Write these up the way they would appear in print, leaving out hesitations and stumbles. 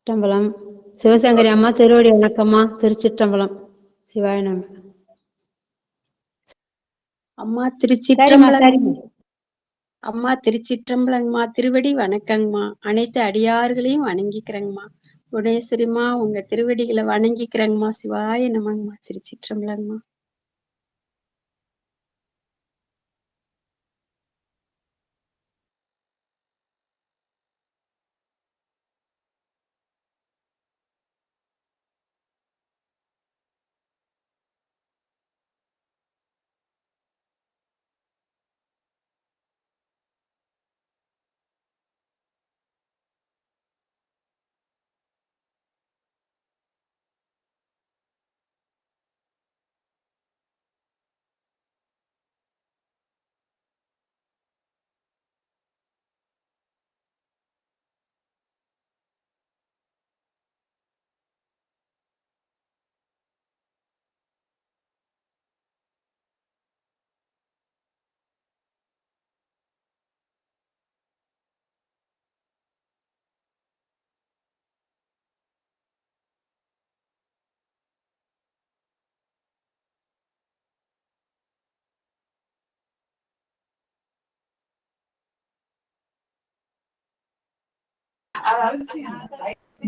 சிற்றம்பலம். சிவசங்கரி அம்மா திருவடி வணக்கம்மா. திருச்சிற்றம்பலம். சிவாய நம. அம்மா திருச்சிற்றம்பலம். அம்மா திருச்சிற்றம்பலங்கம்மா. திருவடி வணக்கங்கம்மா. அனைத்து அடியார்களையும் வணங்கிக்கிறேங்கம்மா. குணேஸ்வரிமா உங்க திருவடிகளை வணங்கிக்கிறேங்கம்மா. சிவாய நமங்கம்மா. திருச்சிற்றம்பலங்கம்மா.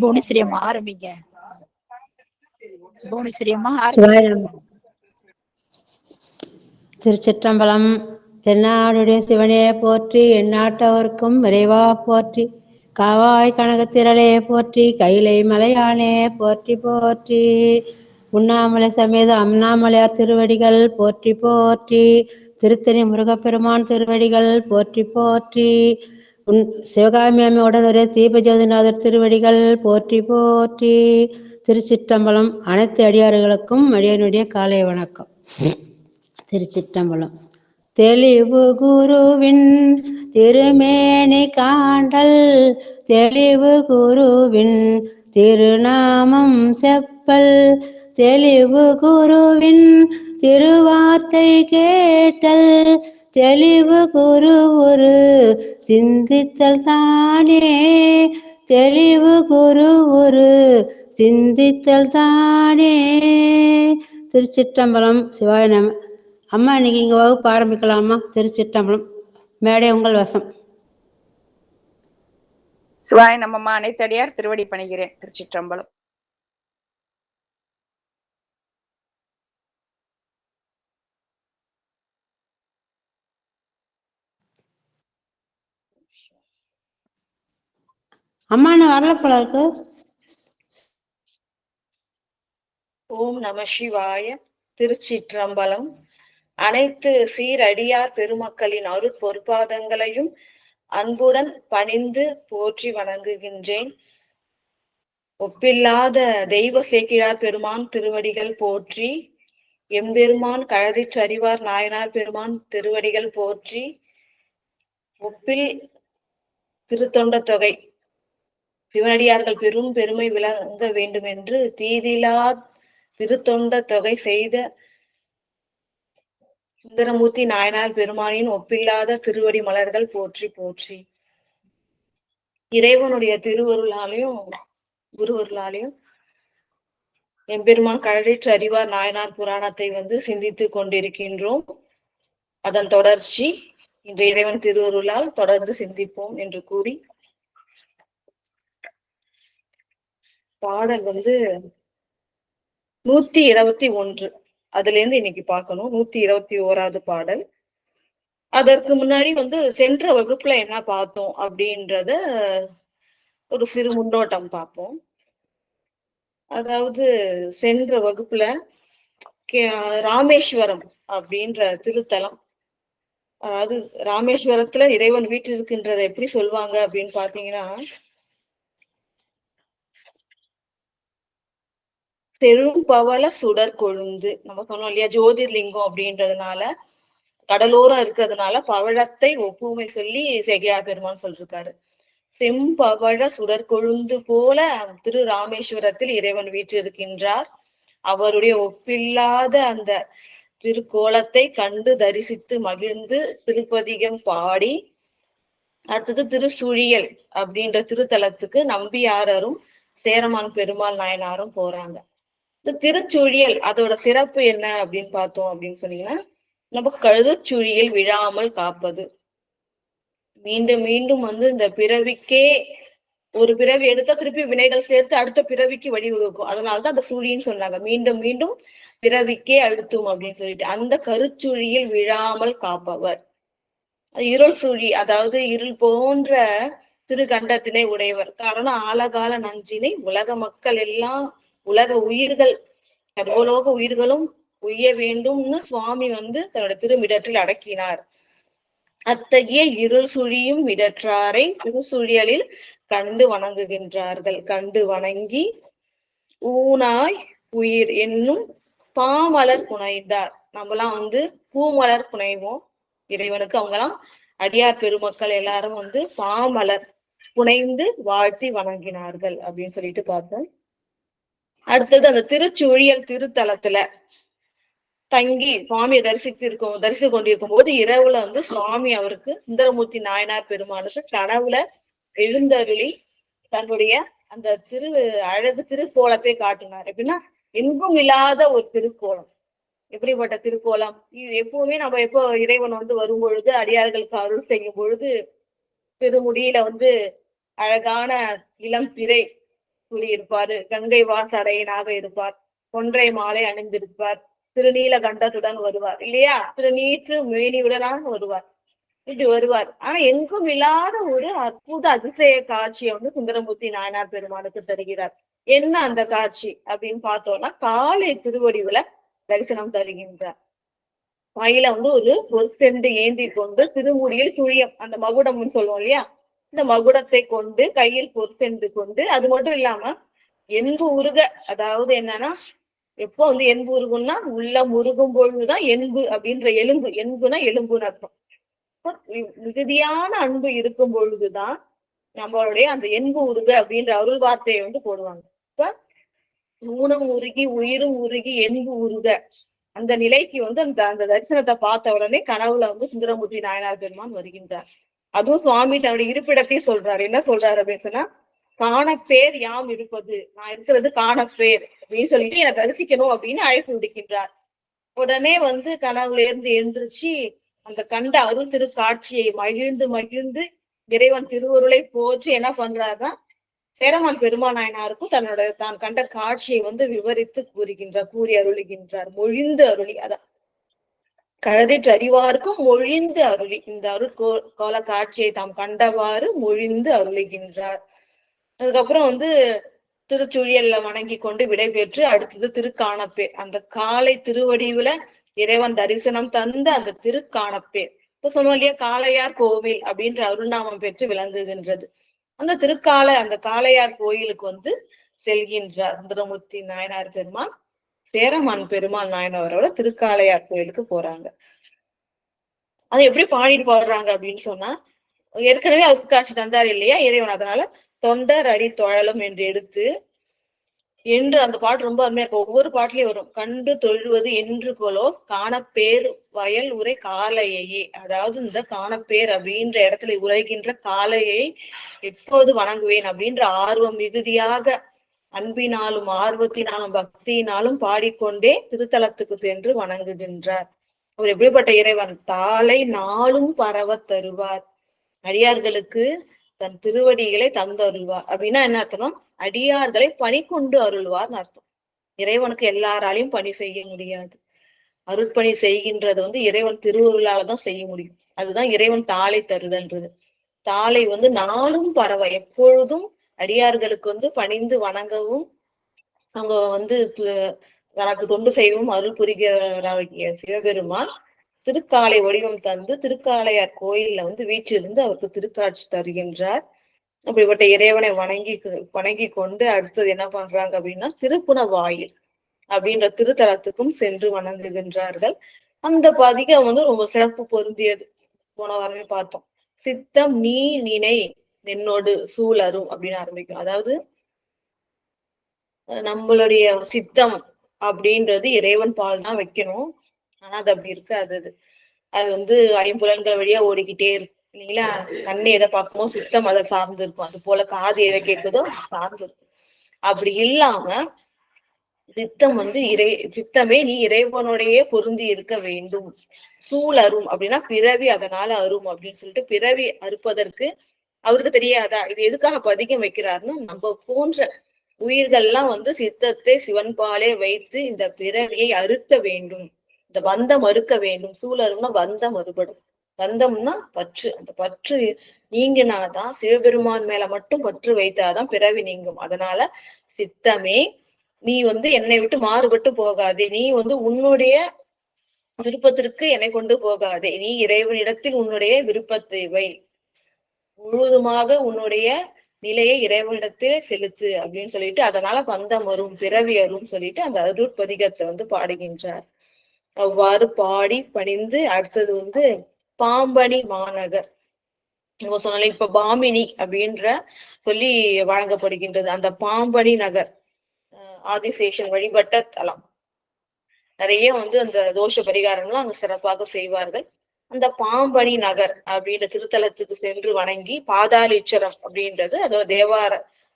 புவனேஸ்வரியம்மா ஆரம்பிங்க. புவனேஸ்வரியம்மா திருச்சிற்றம்பலம். தென்னாடுடைய சிவனே போற்றி, எந்நாட்டவர்க்கும் விரைவா போற்றி, காவாய் கனகத்திரளே போற்றி, கைலை மலையானே போற்றி போற்றி, உண்ணாமலை சமேத அண்ணாமலையார் திருவடிகள் போற்றி போற்றி, திருத்தணி முருகப்பெருமான் திருவடிகள் போற்றி போற்றி, சிவகாமி அம்மையுடன் ஒரே தீபஜோதிநாதர் திருவடிகள் போற்றி போற்றி. திருச்சிற்றம்பலம். அனைத்து அடியார்களுக்கும் அடியனுடைய காலை வணக்கம். திருச்சிற்றம்பலம். தெளிவு குருவின் திருமேனி காண்டல், தெளிவு குருவின் திருநாமம் செப்பல், தெளிவு குருவின் திருவார்த்தை கேட்டல், தெளிவு குருவுரு சிந்தித்தல் தானே, தெளிவு குருவுரு சிந்தித்தல் தானே. திருச்சிற்றம்பலம். சிவாய நம. அம்மா இன்னைக்கு இங்க வகுப்பு ஆரம்பிக்கலாமா? திருச்சிற்றம்பலம். மேடை உங்கள் வசம். சிவாய நமம்மா. அனைத்தடியார் திருவடி பணிகிறேன். திருச்சிற்றம்பலம். அம்மா என்ன வரல போல இருக்கு. ஓம் நம சிவாய. திருச்சிற்றம்பலம். அனைத்து சீரடியார் பெருமக்களின் அருள் பொற்பாதங்களையும் அன்புடன் பணிந்து போற்றி வணங்குகின்றேன். ஒப்பில்லாத தெய்வ சேக்கிழார் பெருமான் திருவடிகள் போற்றி, எம்பெருமான் கழதிற்றறிவார் நாயனார் பெருமான் திருவடிகள் போற்றி, ஒப்பில் திருத்தொண்ட தொகை சிவனடியார்கள் பெரும் பெருமை விளங்க வேண்டும் என்று தீதிலா திருத்தொண்ட தொகை செய்த சுந்தரமூர்த்தி நாயனார் பெருமானின் ஒப்பில்லாத திருவடி மலர்கள் போற்றி போற்றி. இறைவனுடைய திருவருளாலையும் குருவருளாலையும் எம்பெருமான் கழலிற்று அறிவார் நாயனார் புராணத்தை சிந்தித்து கொண்டிருக்கின்றோம். அதன் தொடர்ச்சி இன்று இறைவன் திருவருளால் தொடர்ந்து சிந்திப்போம் என்று கூறி, பாடல் 121 அதுல இருந்து இன்னைக்கு பார்க்கணும். 121வது பாடல். அதற்கு முன்னாடி சென்ற வகுப்புல என்ன பார்த்தோம் அப்படின்றத ஒரு சிறு முன்னோட்டம் பார்ப்போம். அதாவது சென்ற வகுப்புல ராமேஸ்வரம் அப்படின்ற திருத்தலம், அதாவது ராமேஸ்வரத்துல இறைவன் வீட்டில் இருக்கின்றத எப்படி சொல்லுவாங்க அப்படின்னு பாத்தீங்கன்னா, செழும்பவள சுடர் கொழுந்து. நம்ம சொன்னோம் இல்லையா, ஜோதிர்லிங்கம் அப்படின்றதுனால கடலோரம் இருக்கிறதுனால பவழத்தை ஒப்புமை சொல்லி சேக்கிழார் பெருமான் சொல்லிருக்காரு. செம்பவழ சுடர் கொழுந்து போல திரு ராமேஸ்வரத்தில் இறைவன் வீற்றிருக்கின்றார். அவருடைய ஒப்பில்லாத அந்த திருக்கோலத்தை கண்டு தரிசித்து மகிழ்ந்து திருப்பதிகம் பாடி, அடுத்தது திருச்சுழியல் அப்படின்ற திருத்தலத்துக்கு நம்பியாரரும் சேரமான் பெருமாள் நாயனாரும் போறாங்க. இந்த திருச்சுழியல் அதோட சிறப்பு என்ன அப்படின்னு பார்த்தோம் அப்படின்னு சொன்னீங்கன்னா, நம்ம கழுதுச்சுழியில் விழாமல் காப்பது. மீண்டும் மீண்டும் வந்து இந்த பிறவிக்கே ஒரு பிறவி எடுத்தா திருப்பி வினைகள் சேர்த்து அடுத்த பிறவிக்கு வழிவகுக்கும். அதனாலதான் அந்த சுழின்னு சொன்னாங்க. மீண்டும் மீண்டும் பிறவிக்கே அழுத்தும் அப்படின்னு சொல்லிட்டு அந்த கருச்சுழியில் விழாமல் காப்பவர். இருள் சுழி, அதாவது இருள் போன்ற திருகண்டத்தினை உடையவர். காரணம் ஆலகால நஞ்சினை உலக மக்கள் எல்லாம், உலக உயிர்கள், சர்வலோக உயிர்களும் உய்ய வேண்டும்னு சுவாமி வந்து தன்னோட திருமிடற்றில் அடக்கினார். அத்தகைய இருள் சுழியும் மிடற்றாரை திருசுழியலில் கண்டு வணங்குகின்றார்கள். கண்டு வணங்கி ஊனாய் உயிர் என்னும் பாமலர் புனைந்தார். நம்மலாம் வந்து பூமலர் புனைவோம் இறைவனுக்கு. அவங்கெல்லாம் அடியார் பெருமக்கள் எல்லாரும் வந்து பாமலர் புனைந்து வாழ்த்தி வணங்கினார்கள் அப்படின்னு சொல்லிட்டு பார்த்தோம். அடுத்தது அந்த திருச்சுழியல் திருத்தலத்துல தங்கி சுவாமியை தரிசித்து கொண்டிருக்கும் போது இரவுல வந்து சுவாமி அவருக்கு சுந்தரமூர்த்தி நாயனார் பெருமானுக்கு கனவுல எழுந்தருளி தன்னுடைய அந்த அழகு திருக்கோலத்தை காட்டினார். எப்படின்னா எங்கும் இல்லாத ஒரு திருக்கோலம். எப்படிப்பட்ட திருக்கோலம்? எப்பவுமே நம்ம எப்போ இறைவன் வந்து வரும் பொழுது அடியார்களுக்கு அருள் செய்யும் பொழுது திருமுடியில வந்து அழகான இளம் திரை கூறியிருப்பாரு, கங்கை வாசடையனாக இருப்பார், கொன்றை மாலை அணிந்திருப்பார், திருநீல கண்டத்துடன் வருவார் இல்லையா, திருநீற்று மேனியுடனாக வருவார், இப்படி வருவார். ஆனா எங்கும் இல்லாத ஒரு அற்புத அதிசய காட்சியை வந்து சுந்தரமூர்த்தி நாயனார் பெருமானுக்கு தருகிறார். என்ன அந்த காட்சி அப்படின்னு பார்த்தோம்னா, காலை திருவடிவுல தரிசனம் தருகின்றார். வாயில வந்து ஒரு பொற்செண்டு ஏந்தி கொண்டு திருமுடியில் சுழியம், அந்த மகுடம்னு சொல்லுவோம் இல்லையா, இந்த மகுடத்தை கொண்டு கையில் பொற்செண்டு கொண்டு, அது மட்டும் இல்லாம என்பு உருக, அதாவது என்னன்னா எப்போ வந்து என்பு உருகும்னா உள்ள முருகும் பொழுதுதான் என்பு அப்படின்ற எலும்பு, என்புனா எலும்புன்னு அர்த்தம். மிகுதியான அன்பு இருக்கும் பொழுதுதான் நம்மளுடைய அந்த என்பு உருக அப்படின்ற அருள் வார்த்தையை வந்து போடுவாங்க. இப்ப ஊனம் உருகி உயிரும் உருகி என்பு உருக அந்த நிலைக்கு வந்து அந்த தரிசனத்தை பார்த்த உடனே கனவுல வந்து சுந்தரமூர்த்தி நாயனார் பெருமான் வருகின்றார். அதுவும் சுவாமி தன்னுடைய இருப்பிடத்தையும் சொல்றாரு. என்ன சொல்றாரு அப்படின்னு சொன்னா, காணப்பேர் யாம் இருப்பது, நான் இருக்கிறது காணப்பேர் அப்படின்னு சொல்லிட்டு என்னை தரிசிக்கணும் அப்படின்னு அழைப்பு விடுக்கின்றார். உடனே வந்து கனவுல இருந்து எழுந்திருச்சு அந்த கண்ட அருள் திருக்காட்சியை மகிழ்ந்து மகிழ்ந்து இறைவன் திருவருளை போற்றி என்ன பண்றாருன்னா, சேரமான் பெருமாள் நாயனாருக்கும் தான் கண்ட காட்சியை வந்து விவரித்து கூறி அருளுகின்றார். மொழிந்து அருளி, அதான் கழறிற்று அறிவாருக்கும் மொழிந்து அருளி, இந்த கோல காட்சியை தாம் கண்டவாறு மொழிந்து அருளுகின்றார். அதுக்கப்புறம் வந்து திருச்சுழியல்ல வணங்கி கொண்டு விடைபெற்று அடுத்தது திருக்காணப்பேர். அந்த காலை திருவடிவுல இறைவன் தரிசனம் தந்த அந்த திருக்காணப்பேர், இப்ப சொன்னோம் இல்லையா, காளையார் கோவில் அப்படின்ற அருள்நாமம் பெற்று விளங்குகின்றது. அந்த காளையார் கோயிலுக்கு வந்து செல்கின்றார் சுந்தரமூர்த்தி நாயனார் பெருமான். சேரமான் பெருமாள் நாயனாரோட திருக்காளையார் கோயிலுக்கு போறாங்க. அது எப்படி பாடிட்டு போடுறாங்க அப்படின்னு சொன்னா, ஏற்கனவே அவருக்கு காட்சி தந்தார் இல்லையா இறைவன், அதனால தொண்டர் அடி தொழலும் என்று எடுத்து என்று அந்த பாட்டு ரொம்ப அருமையா இருக்கும். ஒவ்வொரு பாட்டுலயும் வரும், கண்டு தொழுவது என்று கொலோ காணப்பேர் வயல் உரை காளையையே. அதாவது இந்த காணப்பேர் அப்படின்ற இடத்துல உரைகின்ற காளையை எப்போது வணங்குவேன் அப்படின்ற ஆர்வம் மிகுதியாக அன்பினாலும் ஆர்வத்தினாலும் பக்தியினாலும் பாடிக்கொண்டே திருத்தலத்துக்கு சென்று வணங்குகின்றார். அவர் எப்படிப்பட்ட இறைவன்? தாளை நாளும் பரவ தருவார், அடியார்களுக்கு தன் திருவடிகளை தந்து அருள்வார். அப்படின்னா என்ன அர்த்தம்? அடியார்களை பணி கொண்டு அருள்வார்னு அர்த்தம். இறைவனுக்கு எல்லாராலையும் பணி செய்ய முடியாது. அருட்பணி செய்கின்றது வந்து இறைவன் திருவருளாலதான் செய்ய முடியும். அதுதான் இறைவன் தாளை தருதன்றது. தாளை வந்து நாளும் பரவ, எப்பொழுதும் அடியார்களுக்கு வந்து பணிந்து வணங்கவும் அவங்க வந்து தனக்கு தொண்டு செய்யவும் அருள் புரிகிறாகிய சிவபெருமான் திருக்காலை வடிவம் தந்து திருக்காளையார் கோயில்ல வந்து வீற்றிருந்து அவருக்கு திருக்காட்சி தருகின்றார். அப்படிப்பட்ட இறைவனை வணங்கி கொண்டு அடுத்தது என்ன பண்றாங்க அப்படின்னா, திருப்புன வாயில் அப்படின்ற திருத்தலத்துக்கும் சென்று வணங்குகின்றார்கள். அந்த பதிகம் வந்து ரொம்ப சிறப்பு பொருந்தியது. போன வாரமே பார்த்தோம். சித்தம் நீ நினை என்னோடு சூழரும் அப்படின்னு ஆரம்பிக்கும். அதாவது நம்மளுடைய சித்தம் அப்படின்றது இறைவன் பால் தான் வைக்கணும். ஆனா அது அப்படி இருக்காது. அது வந்து ஐம்புலன்கள் வழியா ஓடிக்கிட்டே இருக்கு இல்லைங்களா. கண்ணு எதை பார்க்குமோ சித்தம் அதை சார்ந்து இருக்கும். அது போல காது எதை கேட்குதோ சார்ந்து இருக்கும். அப்படி இல்லாம சித்தம் வந்து சித்தமே நீ இறைவனுடைய பொருந்தி இருக்க வேண்டும். சூழ் அரும் அப்படின்னா பிறவி அதனால அரும் அப்படின்னு சொல்லிட்டு பிறவி அறுப்பதற்கு அவருக்கு தெரியாதா? இது எதுக்காக பதிகம் வைக்கிறாருன்னு நம்ம போன்ற உயிர்கள்லாம் வந்து சித்தத்தை சிவன்பாலே வைத்து இந்த பிறவியை அறுக்க வேண்டும், இந்த பந்தம் அறுக்க வேண்டும். சூழரும்னா பந்தம் அறுபடும். பந்தம்னா பற்று. அந்த பற்று நீங்கினாதான், சிவபெருமான் மேல மட்டும் பற்று வைத்தாதான் பிறவி நீங்கும். அதனால சித்தமே நீ வந்து என்னை விட்டு மாறுபட்டு போகாதே, நீ வந்து உன்னுடைய விருப்பத்திற்கு என்னை கொண்டு போகாதே, நீ இறைவனிடத்தில் உன்னுடைய விருப்பத்தை வை, முழுவதுமாக உன்னுடைய நிலையை இறைவனிடத்தில் செலுத்து அப்படின்னு சொல்லிட்டு, அதனால பந்தம் வரும் பிறவி வரும் சொல்லிட்டு அந்த அருட்பதிகத்தை வந்து பாடுகின்றார். அவ்வாறு பாடி பணிந்து அடுத்தது வந்து பாம்பணி மாநகர் நம்ம சொன்னாலே இப்ப பாமினி அப்படின்ற சொல்லி வழங்கப்படுகின்றது. அந்த பாம்பணி நகர் ஆதிசேஷன் வழிபட்ட தலம். நிறைய வந்து அந்த தோஷ பரிகாரங்களும் அங்க சிறப்பாக செய்வார்கள். அந்த பாம்பணி நகர் அப்படின்ற திருத்தலத்துக்கு சென்று வணங்கி, பாதாளீச்சரம் அப்படின்றது அதோட தேவார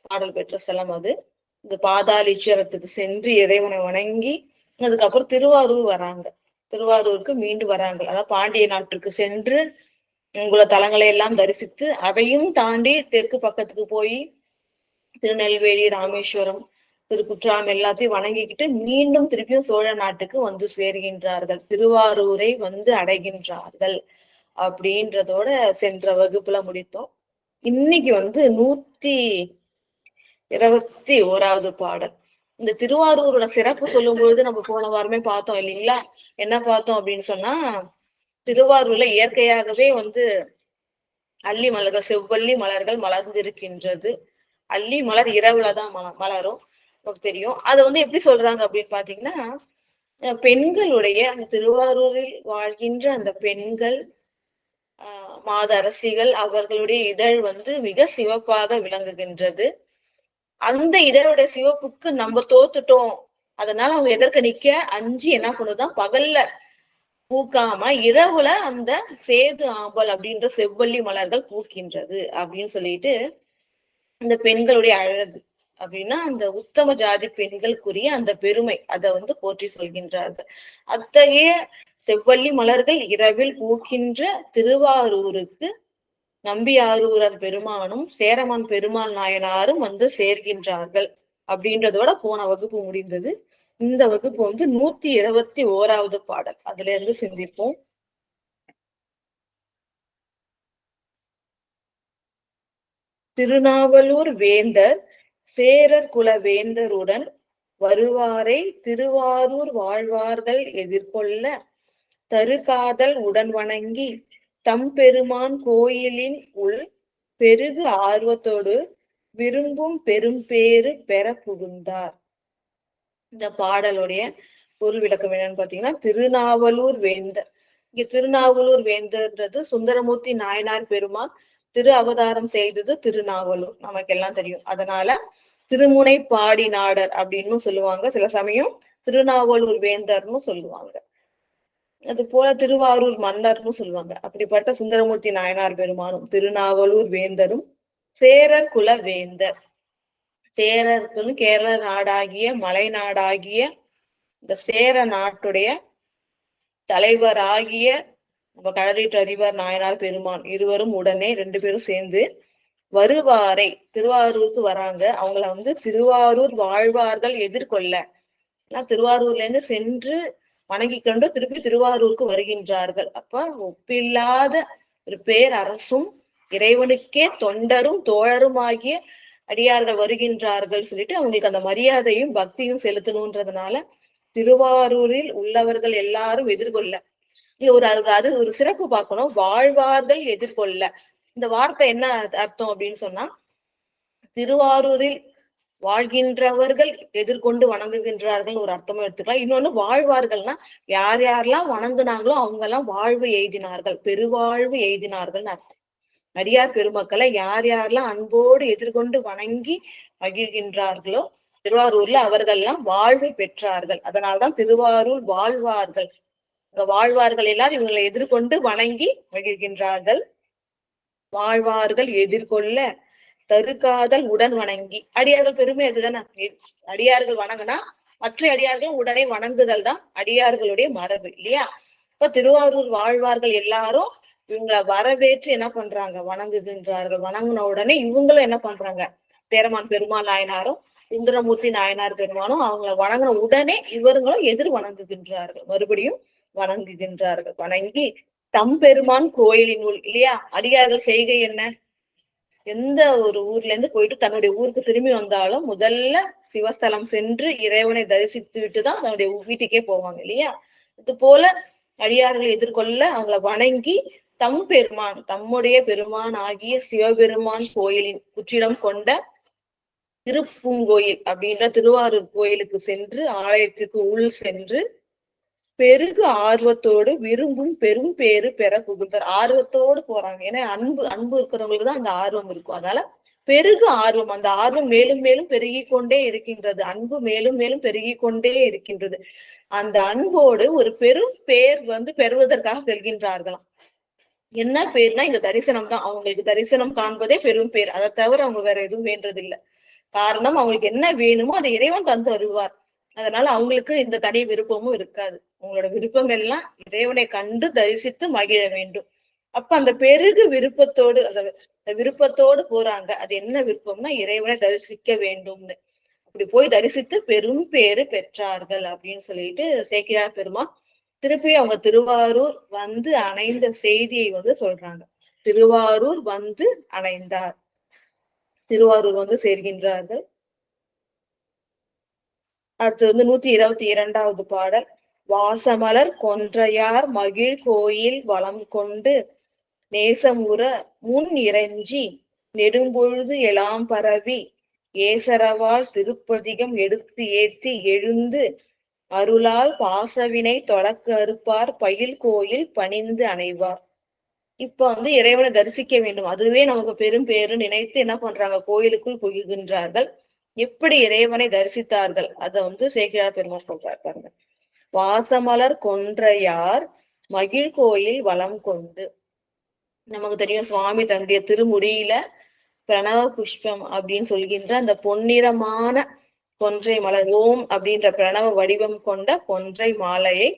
பாடல் பெற்ற ஸ்தலம் அது. இந்த பாதாளீச்சரத்துக்கு சென்று இறைவனை வணங்கி அதுக்கப்புறம் திருவாரூர் வராங்க. திருவாரூருக்கு மீண்டு வராங்க. அதாவது பாண்டிய நாட்டுக்கு சென்று உங்கள தலங்களை எல்லாம் தரிசித்து அதையும் தாண்டி தெற்கு பக்கத்துக்கு போய் திருநெல்வேலி, ராமேஸ்வரம், திருக்குற்றாலம் எல்லாத்தையும் வணங்கிக்கிட்டு மீண்டும் திருப்பியும் சோழ நாட்டுக்கு வந்து சேர்கின்றார்கள். திருவாரூரை வந்து அடைகின்றார்கள் அப்படின்றதோட சென்ற வகுப்புல முடித்தோம். இன்னைக்கு வந்து 121வது பாடல். இந்த திருவாரூரோட சிறப்பு சொல்லும் பொழுது நம்ம போன வாரமே பார்த்தோம் இல்லைங்களா? என்ன பார்த்தோம் அப்படின்னு சொன்னா, திருவாரூர்ல இயற்கையாகவே வந்து அல்லி மலர்கள், செவ்வல்லி மலர்கள் மலர்ந்திருக்கின்றது. அல்லி மலர் இரவுலதான் மலரும், நமக்கு தெரியும். அதை வந்து எப்படி சொல்றாங்க அப்படின்னு பாத்தீங்கன்னா, பெண்களுடைய அந்த திருவாரூரில் வாழ்கின்ற அந்த பெண்கள், மாத அரசிகள், அவர்களுடைய இதழ் வந்து மிக சிவப்பாக விளங்குகின்றது. அந்த இதழுடைய சிவப்புக்கு நம்ம தோத்துட்டோம், அதனால அவங்க எதற்கு நிக்க அஞ்சு என்ன பண்ணுதான் பகல்ல பூக்காம இரவுல அந்த சேது ஆம்பல் அப்படின்ற செவ்வல்லி மலர்கள் பூக்கின்றது அப்படின்னு சொல்லிட்டு, இந்த பெண்களுடைய அழகு அப்படின்னா அந்த உத்தம ஜாதி பெண்களுக்குரிய அந்த பெருமை அதை வந்து போற்றி சொல்கின்றார்கள். அத்தகைய செவ்வல்லி மலர்கள் இரவில் பூக்கின்ற திருவாரூருக்கு நம்பியாரூரர் பெருமானும் சேரமான் பெருமாள் நாயனாரும் வந்து சேர்கின்றார்கள் அப்படின்றதோட போன வகுப்பு முடிந்தது. இந்த வகுப்பு வந்து 121வது பாடல். அதுல இருந்து சிந்திப்போம். திருநாவலூர் வேந்தர் சேரர் குல வேந்தருடன் வருவாரை திருவாரூர் வாழ்வார்கள் எதிர்கொள்ள தருகாதல் உடன் வணங்கி தம்பெருமான் கோயிலின் உள் பெருகு ஆர்வத்தோடு விரும்பும் பெரும் பேறு பெற புகுந்தார். இந்த பாடலுடைய பொருள் விளக்கம் என்னன்னு பாத்தீங்கன்னா, திருநாவலூர் வேந்தர். இங்க திருநாவலூர் வேந்தர்ன்றது சுந்தரமூர்த்தி நாயனார் பெருமான் திரு அவதாரம் செய்தது திருநாவலூர், நமக்கு எல்லாம் தெரியும். அதனால திருமுனை பாடி நாடர் அப்படின்னு சொல்லுவாங்க, சில சமயம் திருநாவலூர் வேந்தர்னு சொல்லுவாங்க. அது போல திருவாரூர் மன்னர்னு சொல்லுவாங்க. அப்படிப்பட்ட சுந்தரமூர்த்தி நாயனார் பெருமானும் திருநாவலூர் வேந்தரும் சேரர் குல வேந்தர். சேரர்களும் கேரள நாடாகிய மலை நாடாகிய இந்த சேர நாட்டுடைய தலைவராகிய களரீற்றறிவர் நாயனார் பெருமான் இருவரும் உடனே 2 பேரும் சேர்ந்து வருவாரை திருவாரூருக்கு வராங்க. அவங்கள வந்து திருவாரூர் வாழ்வார்கள் எதிர்கொள்ள, திருவாரூர்ல இருந்து சென்று வணங்கி கொண்டு திருப்பி திருவாரூருக்கு வருகின்றார்கள். அப்ப ஒப்பில்லாத ஒரு பேரரசும் இறைவனுக்கே தொண்டரும் தோழரும் ஆகிய அடியார்கள் வருகின்றார்கள் சொல்லிட்டு அவங்களுக்கு அந்த மரியாதையும் பக்தியும் செலுத்தணும்ன்றதுனால திருவாரூரில் உள்ளவர்கள் எல்லாரும் எதிர்கொள்ள, அது ஒரு சிறப்பு பார்க்கணும். வாழ்வார்கள் எதிர்கொள்ள, இந்த வார்த்தை என்ன அர்த்தம் அப்படின்னு சொன்னா, திருவாரூரில் வாழ்கின்றவர்கள் எதிர்கொண்டு வணங்குகின்றார்கள் ஒரு அர்த்தமும் எடுத்துக்கலாம். இன்னொன்னு வாழ்வார்கள்னா யார் யாரெல்லாம் வணங்குனாங்களோ அவங்க எல்லாம் வாழ்வு எய்தினார்கள், பெருவாழ்வு எய்தினார்கள் அர்த்தம். அடியார் பெருமக்களை யார் யாரெல்லாம் அன்போடு எதிர்கொண்டு வணங்கி மகிழ்கின்றார்களோ திருவாரூர்ல அவர்கள் எல்லாம் வாழ்வை பெற்றார்கள். அதனால்தான் திருவாரூர் வாழ்வார்கள். வாழ்வார்கள் எல்லாரும் இவங்களை எதிர்கொண்டு வணங்கி மகிழ்கின்றார்கள். வாழ்வார்கள் எதிர்கொள்ள தருகாதல் உடன் வணங்கி. அடியார்கள் பெருமை அதுதானே. அடியார்கள் வணங்கினா மற்ற அடியார்கள் உடனே வணங்குதல் தான் அடியார்களுடைய மரபு இல்லையா. இப்ப திருவாரூர் வாழ்வார்கள் எல்லாரும் இவங்களை வரவேற்று என்ன பண்றாங்க, வணங்குகின்றார்கள். வணங்கின உடனே இவங்களும் என்ன பண்றாங்க, பேரமான் பெருமாள் நாயனாரும் சுந்தரமூர்த்தி நாயனார் பெருமானும் அவங்களை வணங்கின உடனே இவர்களும் எதிர் வணங்குகின்றார்கள், மறுபடியும் வணங்குகின்றார்கள். வணங்கி தம் பெருமான் கோயிலின் உள் இல்லையா. அடியார்கள் செய்கை என்ன, எந்த ஒரு ஊர்ல இருந்து போயிட்டு தன்னுடைய ஊருக்கு திரும்பி வந்தாலும் முதல்ல சிவஸ்தலம் சென்று இறைவனை தரிசித்து விட்டுதான் தன்னுடைய வீட்டுக்கே போவாங்க இல்லையா. இது போல அடியார்களை எதிர்கொள்ள அவங்களை வணங்கி தம் பெருமான், தம்முடைய பெருமான் ஆகிய சிவபெருமான் கோயிலின் புற்றிடம் கொண்ட திருப்பூங்கோயில் அப்படின்ற திருவாரூர் கோயிலுக்கு சென்று ஆலயத்துக்கு உள் சென்று பெருகு ஆர்வத்தோடு விரும்பும் பெரும் பேரு பெற புகுந்தார். ஆர்வத்தோடு போறாங்க. ஏன்னா அன்பு இருக்கிறவங்களுக்கு தான் அந்த ஆர்வம் இருக்கும். அதனால பெருகு ஆர்வம், அந்த ஆர்வம் மேலும் மேலும் பெருகி கொண்டே இருக்கின்றது. அன்பு மேலும் மேலும் பெருகி கொண்டே இருக்கின்றது. அந்த அன்போடு ஒரு பெரும் பேர் பெறுவதற்காக செல்கின்றார்களாம். என்ன பேர்னா இங்க தரிசனம் தான். அவங்களுக்கு தரிசனம் காண்பதே பெரும் பேர். அதை தவிர அவங்க வேற எதுவும் வேண்டது இல்லை. காரணம் அவங்களுக்கு என்ன வேணுமோ அதை இறைவன் தந்து வருவார். அதனால அவங்களுக்கு இந்த தனி விருப்பமும் இருக்காது. உங்களோட விருப்பம் எல்லாம் இறைவனை கண்டு தரிசித்து மகிழ வேண்டும். அப்ப அந்த பெருகு விருப்பத்தோடு அந்த விருப்பத்தோடு போறாங்க. அது என்ன விருப்பம்னா இறைவனை தரிசிக்க வேண்டும்னு. அப்படி போய் தரிசித்து பெரும் பேரு பெற்றார்கள் அப்படின்னு சொல்லிட்டு சேக்கிழார் பெருமான் திருப்பி அவங்க திருவாரூர் வந்து அணைந்த செய்தியை சொல்றாங்க. திருவாரூர் வந்து அணைந்தார், திருவாரூர் வந்து சேர்கின்றார்கள். அடுத்து 122வது பாடல். வாசமலர் கொன்றையார் மகிழ் கோயில் வளம் கொண்டு நேசமுற முன் இறைஞ்சி நெடும்பொழுது எலாம் பரவி ஏசரவால் திருப்பதிகம் எடுத்து ஏத்தி எழுந்து அருளால் பாசவினை தொடக்க அறுப்பார் பயில் கோயில் பணிந்து அணைவார். இப்ப இறைவனை தரிசிக்க வேண்டும், அதுவே நமக்கு பெரும் பேரு நினைத்து என்ன பண்றாங்க, கோயிலுக்குள் புகுகின்றார்கள். எப்படி இறைவனை தரிசித்தார்கள் அத சேக்கிழார் பெருமாள் சொல்றார் பாருங்க. வாசமலர் கொன்றையார் மகிழ் கோயில் வளம் கொண்டு. நமக்கு தெரியும் சுவாமி தன்னுடைய திருமுடியில பிரணவ புஷ்பம் அப்படின்னு சொல்கின்ற அந்த பொன்னிறமான கொன்றை மலர், ஓம் அப்படின்ற பிரணவ வடிவம் கொண்ட கொன்றை மாலையை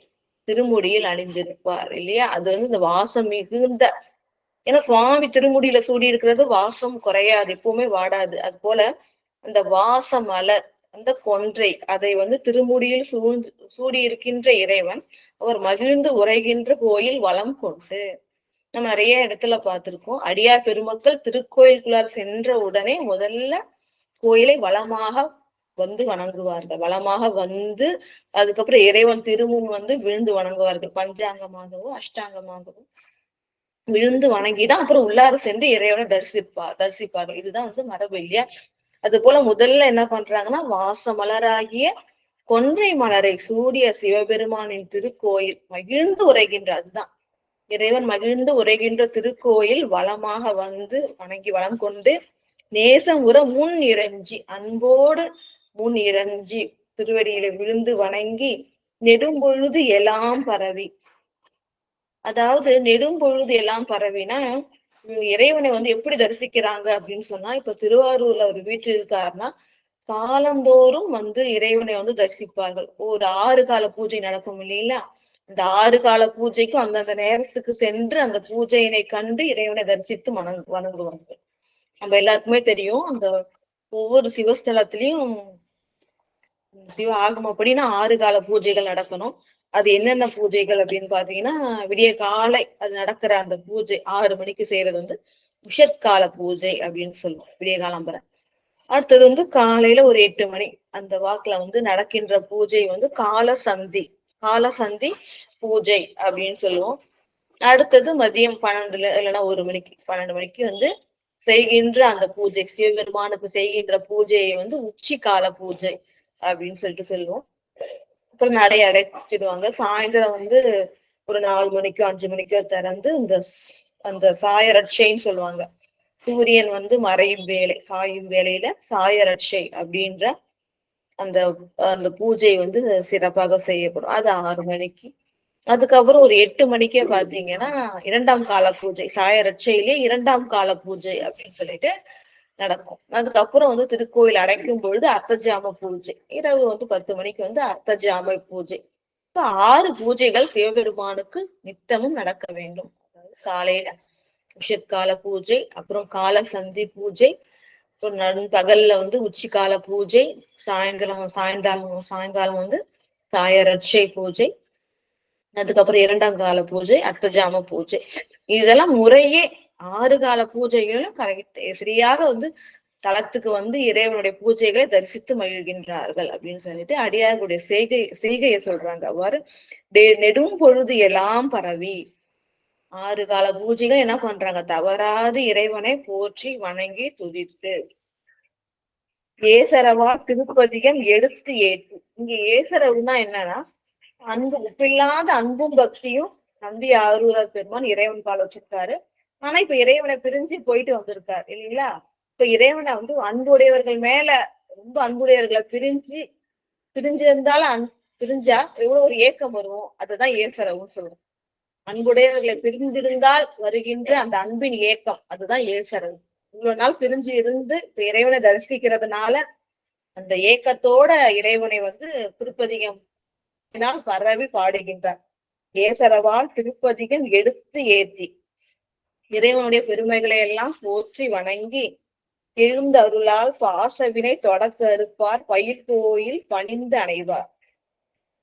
திருமுடியில் அணிந்திருப்பார் இல்லையா. அது இந்த வாசம் மிகுந்த, ஏன்னா சுவாமி திருமுடியில சூடி இருக்கிறது வாசம் குறையாது, எப்பவுமே வாடாது. அது போல அந்த வாச மலர், அந்த கொன்றை, அதை திருமுடியில் சூடி இருக்கின்ற இறைவன் அவர் மகிழ்ந்து உரைகின்ற கோயில் வளம் கொண்டு. நம்ம நிறைய இடத்துல பார்த்திருக்கோம். அடியார் பெருமக்கள் திருக்கோயிலுக்குள்ளார் சென்ற உடனே முதல்ல கோயிலை வளமாக வணங்குவார்கள். வளமாக அதுக்கப்புறம் இறைவன் திருமுன் விழுந்து வணங்குவார்கள். பஞ்சாங்கமாகவும் அஷ்டாங்கமாகவும் விழுந்து வணங்கிதான் அப்புறம் உள்ளார சென்று இறைவனை தரிசிப்பார்கள். இதுதான் மரபு இல்லையா. அது போல முதல்ல என்ன பண்றாங்கன்னா வாச மலராகிய கொன்றை மலரை சூடிய சிவபெருமானின் திருக்கோயில் மகிழ்ந்து உரைகின்ற, அதுதான் இறைவன் மகிழ்ந்து உரைகின்ற திருக்கோயில் வளமாக வணங்கி வளம் கொண்டு நேசம் உற முன் இறைஞ்சி, அன்போடு முன் இறைஞ்சி திருவடியில விழுந்து வணங்கி நெடும்பொழுது எல்லாம் பரவி. அதாவது நெடும்பொழுது எல்லாம் பரவினா இறைவனை எப்படி தரிசிக்கிறாங்க அப்படின்னு சொன்னா, இப்ப திருவாரூர்ல ஒரு வீட்டில் இருக்காருன்னா காலந்தோறும் இறைவனை தரிசிப்பார்கள். ஒரு 6 கால பூஜை நடக்கும் இல்லைங்களா. அந்த 6 கால பூஜைக்கும் அந்தந்த நேரத்துக்கு சென்று அந்த பூஜையினை கண்டு இறைவனை தரிசித்து வணங்குவார்கள். நம்ம எல்லாருக்குமே தெரியும், அந்த ஒவ்வொரு சிவஸ்தலத்திலையும் சிவ ஆகமப்படினா 6 கால பூஜைகள் நடக்கணும். அது என்னென்ன பூஜைகள் அப்படின்னு பாத்தீங்கன்னா, விடிய காலை அது நடக்கிற அந்த பூஜை 6 மணிக்கு செய்யறது உஷத்கால பூஜை அப்படின்னு சொல்லுவோம், விடிய காலம்பர. அடுத்தது காலையில ஒரு 8 மணி அந்த வாக்குல நடக்கின்ற பூஜை காலசந்தி பூஜை அப்படின்னு சொல்லுவோம். அடுத்தது மதியம் 12 இல்லைன்னா 1 மணிக்கு 12 மணிக்கு செய்கின்ற அந்த பூஜை, சிவபெருமானுக்கு செய்கின்ற பூஜையை உச்சி கால பூஜை அப்படின்னு சொல்லிட்டு சொல்லுவோம். அப்புறம் நடை அடைச்சிடுவாங்க. சாயந்தரம் ஒரு 4 மணிக்கோ 5 மணிக்கோ திறந்து அந்த சாயரட்சைன்னு சொல்லுவாங்க. சூரியன் மறையும் சாயும் வேலையில சாயரட்சை அப்படின்ற அந்த பூஜை சிறப்பாக செய்யப்படும். அது 6 மணிக்கு. அதுக்கப்புறம் ஒரு 8 மணிக்கே பாத்தீங்கன்னா 2ஆம் கால பூஜை, சாயரட்சையிலே 2ஆம் கால பூஜை அப்படின்னு சொல்லிட்டு நடக்கும். அதுக்கப்புறம் வந்து திருக்கோயில் அடைக்கும் பொழுது அர்த்தஜாம பூஜை, இரவு வந்து 10 மணிக்கு வந்து அர்த்தஜாம பூஜை. இப்ப 6 பூஜைகள் சிவபெருமானுக்கு நித்தமும் நடக்க வேண்டும். அதாவது காலையில உஷத்கால பூஜை, அப்புறம் கால சந்தி பூஜை, அப்புறம் நண்பகல்ல வந்து உச்சிக்கால பூஜை, சாயங்காலம் வந்து சாயரட்சை பூஜை, அதுக்கப்புறம் 2ஆம் கால பூஜை, அர்த்தஜாம பூஜை. இதெல்லாம் முறையே 6 கால பூஜைகளும் சரியாக வந்து தலத்துக்கு வந்து இறைவனுடைய பூஜைகளை தரிசித்து மகிழ்கின்றார்கள் அப்படின்னு சொல்லிட்டு அடியார்களுடைய செய்கையை சொல்றாங்க. அவ்வாறு நெடும் பொழுது எல்லாம் பரவி 6 கால பூஜைகள் என்ன பண்றாங்க, தவறாது இறைவனை போற்றி வணங்கி துதித்து ஏசரவா திருப்பதிகம் எடுத்து ஏற்று. இங்க ஏசரவுன்னா என்னன்னா அன்பு, ஒப்பில்லாத அன்பும் பக்தியும் நம்பி ஆரூரர் பெருமான் இறைவன் பால் வச்சிருக்காரு. ஆனா இப்ப இறைவனை பிரிஞ்சு போயிட்டு வந்திருக்காரு இல்லைங்களா. இப்ப இறைவனை வந்து அன்புடையவர்கள் மேல ரொம்ப அன்புடையவர்களை பிரிஞ்சிருந்தாலும் பிரிஞ்சா எவ்வளவு ஒரு ஏக்கம் வரும், அதுதான் ஏசரவுன்னு சொல்லுவோம். அன்புடையவர்களை பிரிந்திருந்தால் வருகின்ற அந்த அன்பின் ஏக்கம், அதுதான் ஏசரவு. இவ்வளவு நாள் பிரிஞ்சு இருந்து இப்ப இறைவனை தரிசிக்கிறதுனால அந்த ஏக்கத்தோட இறைவனை வந்து திருப்பதிகம் பரவி பாடுகின்றார். ஏசரவால் திருப்பதிகம் எடுத்து ஏத்தி இறைவனுடைய பெருமைகளை எல்லாம் போற்றி வணங்கி எழுந்த அருளால் பாசவினை தொடக்க அறுப்பார் பயில் கோயில் பணிந்து அணைவார்.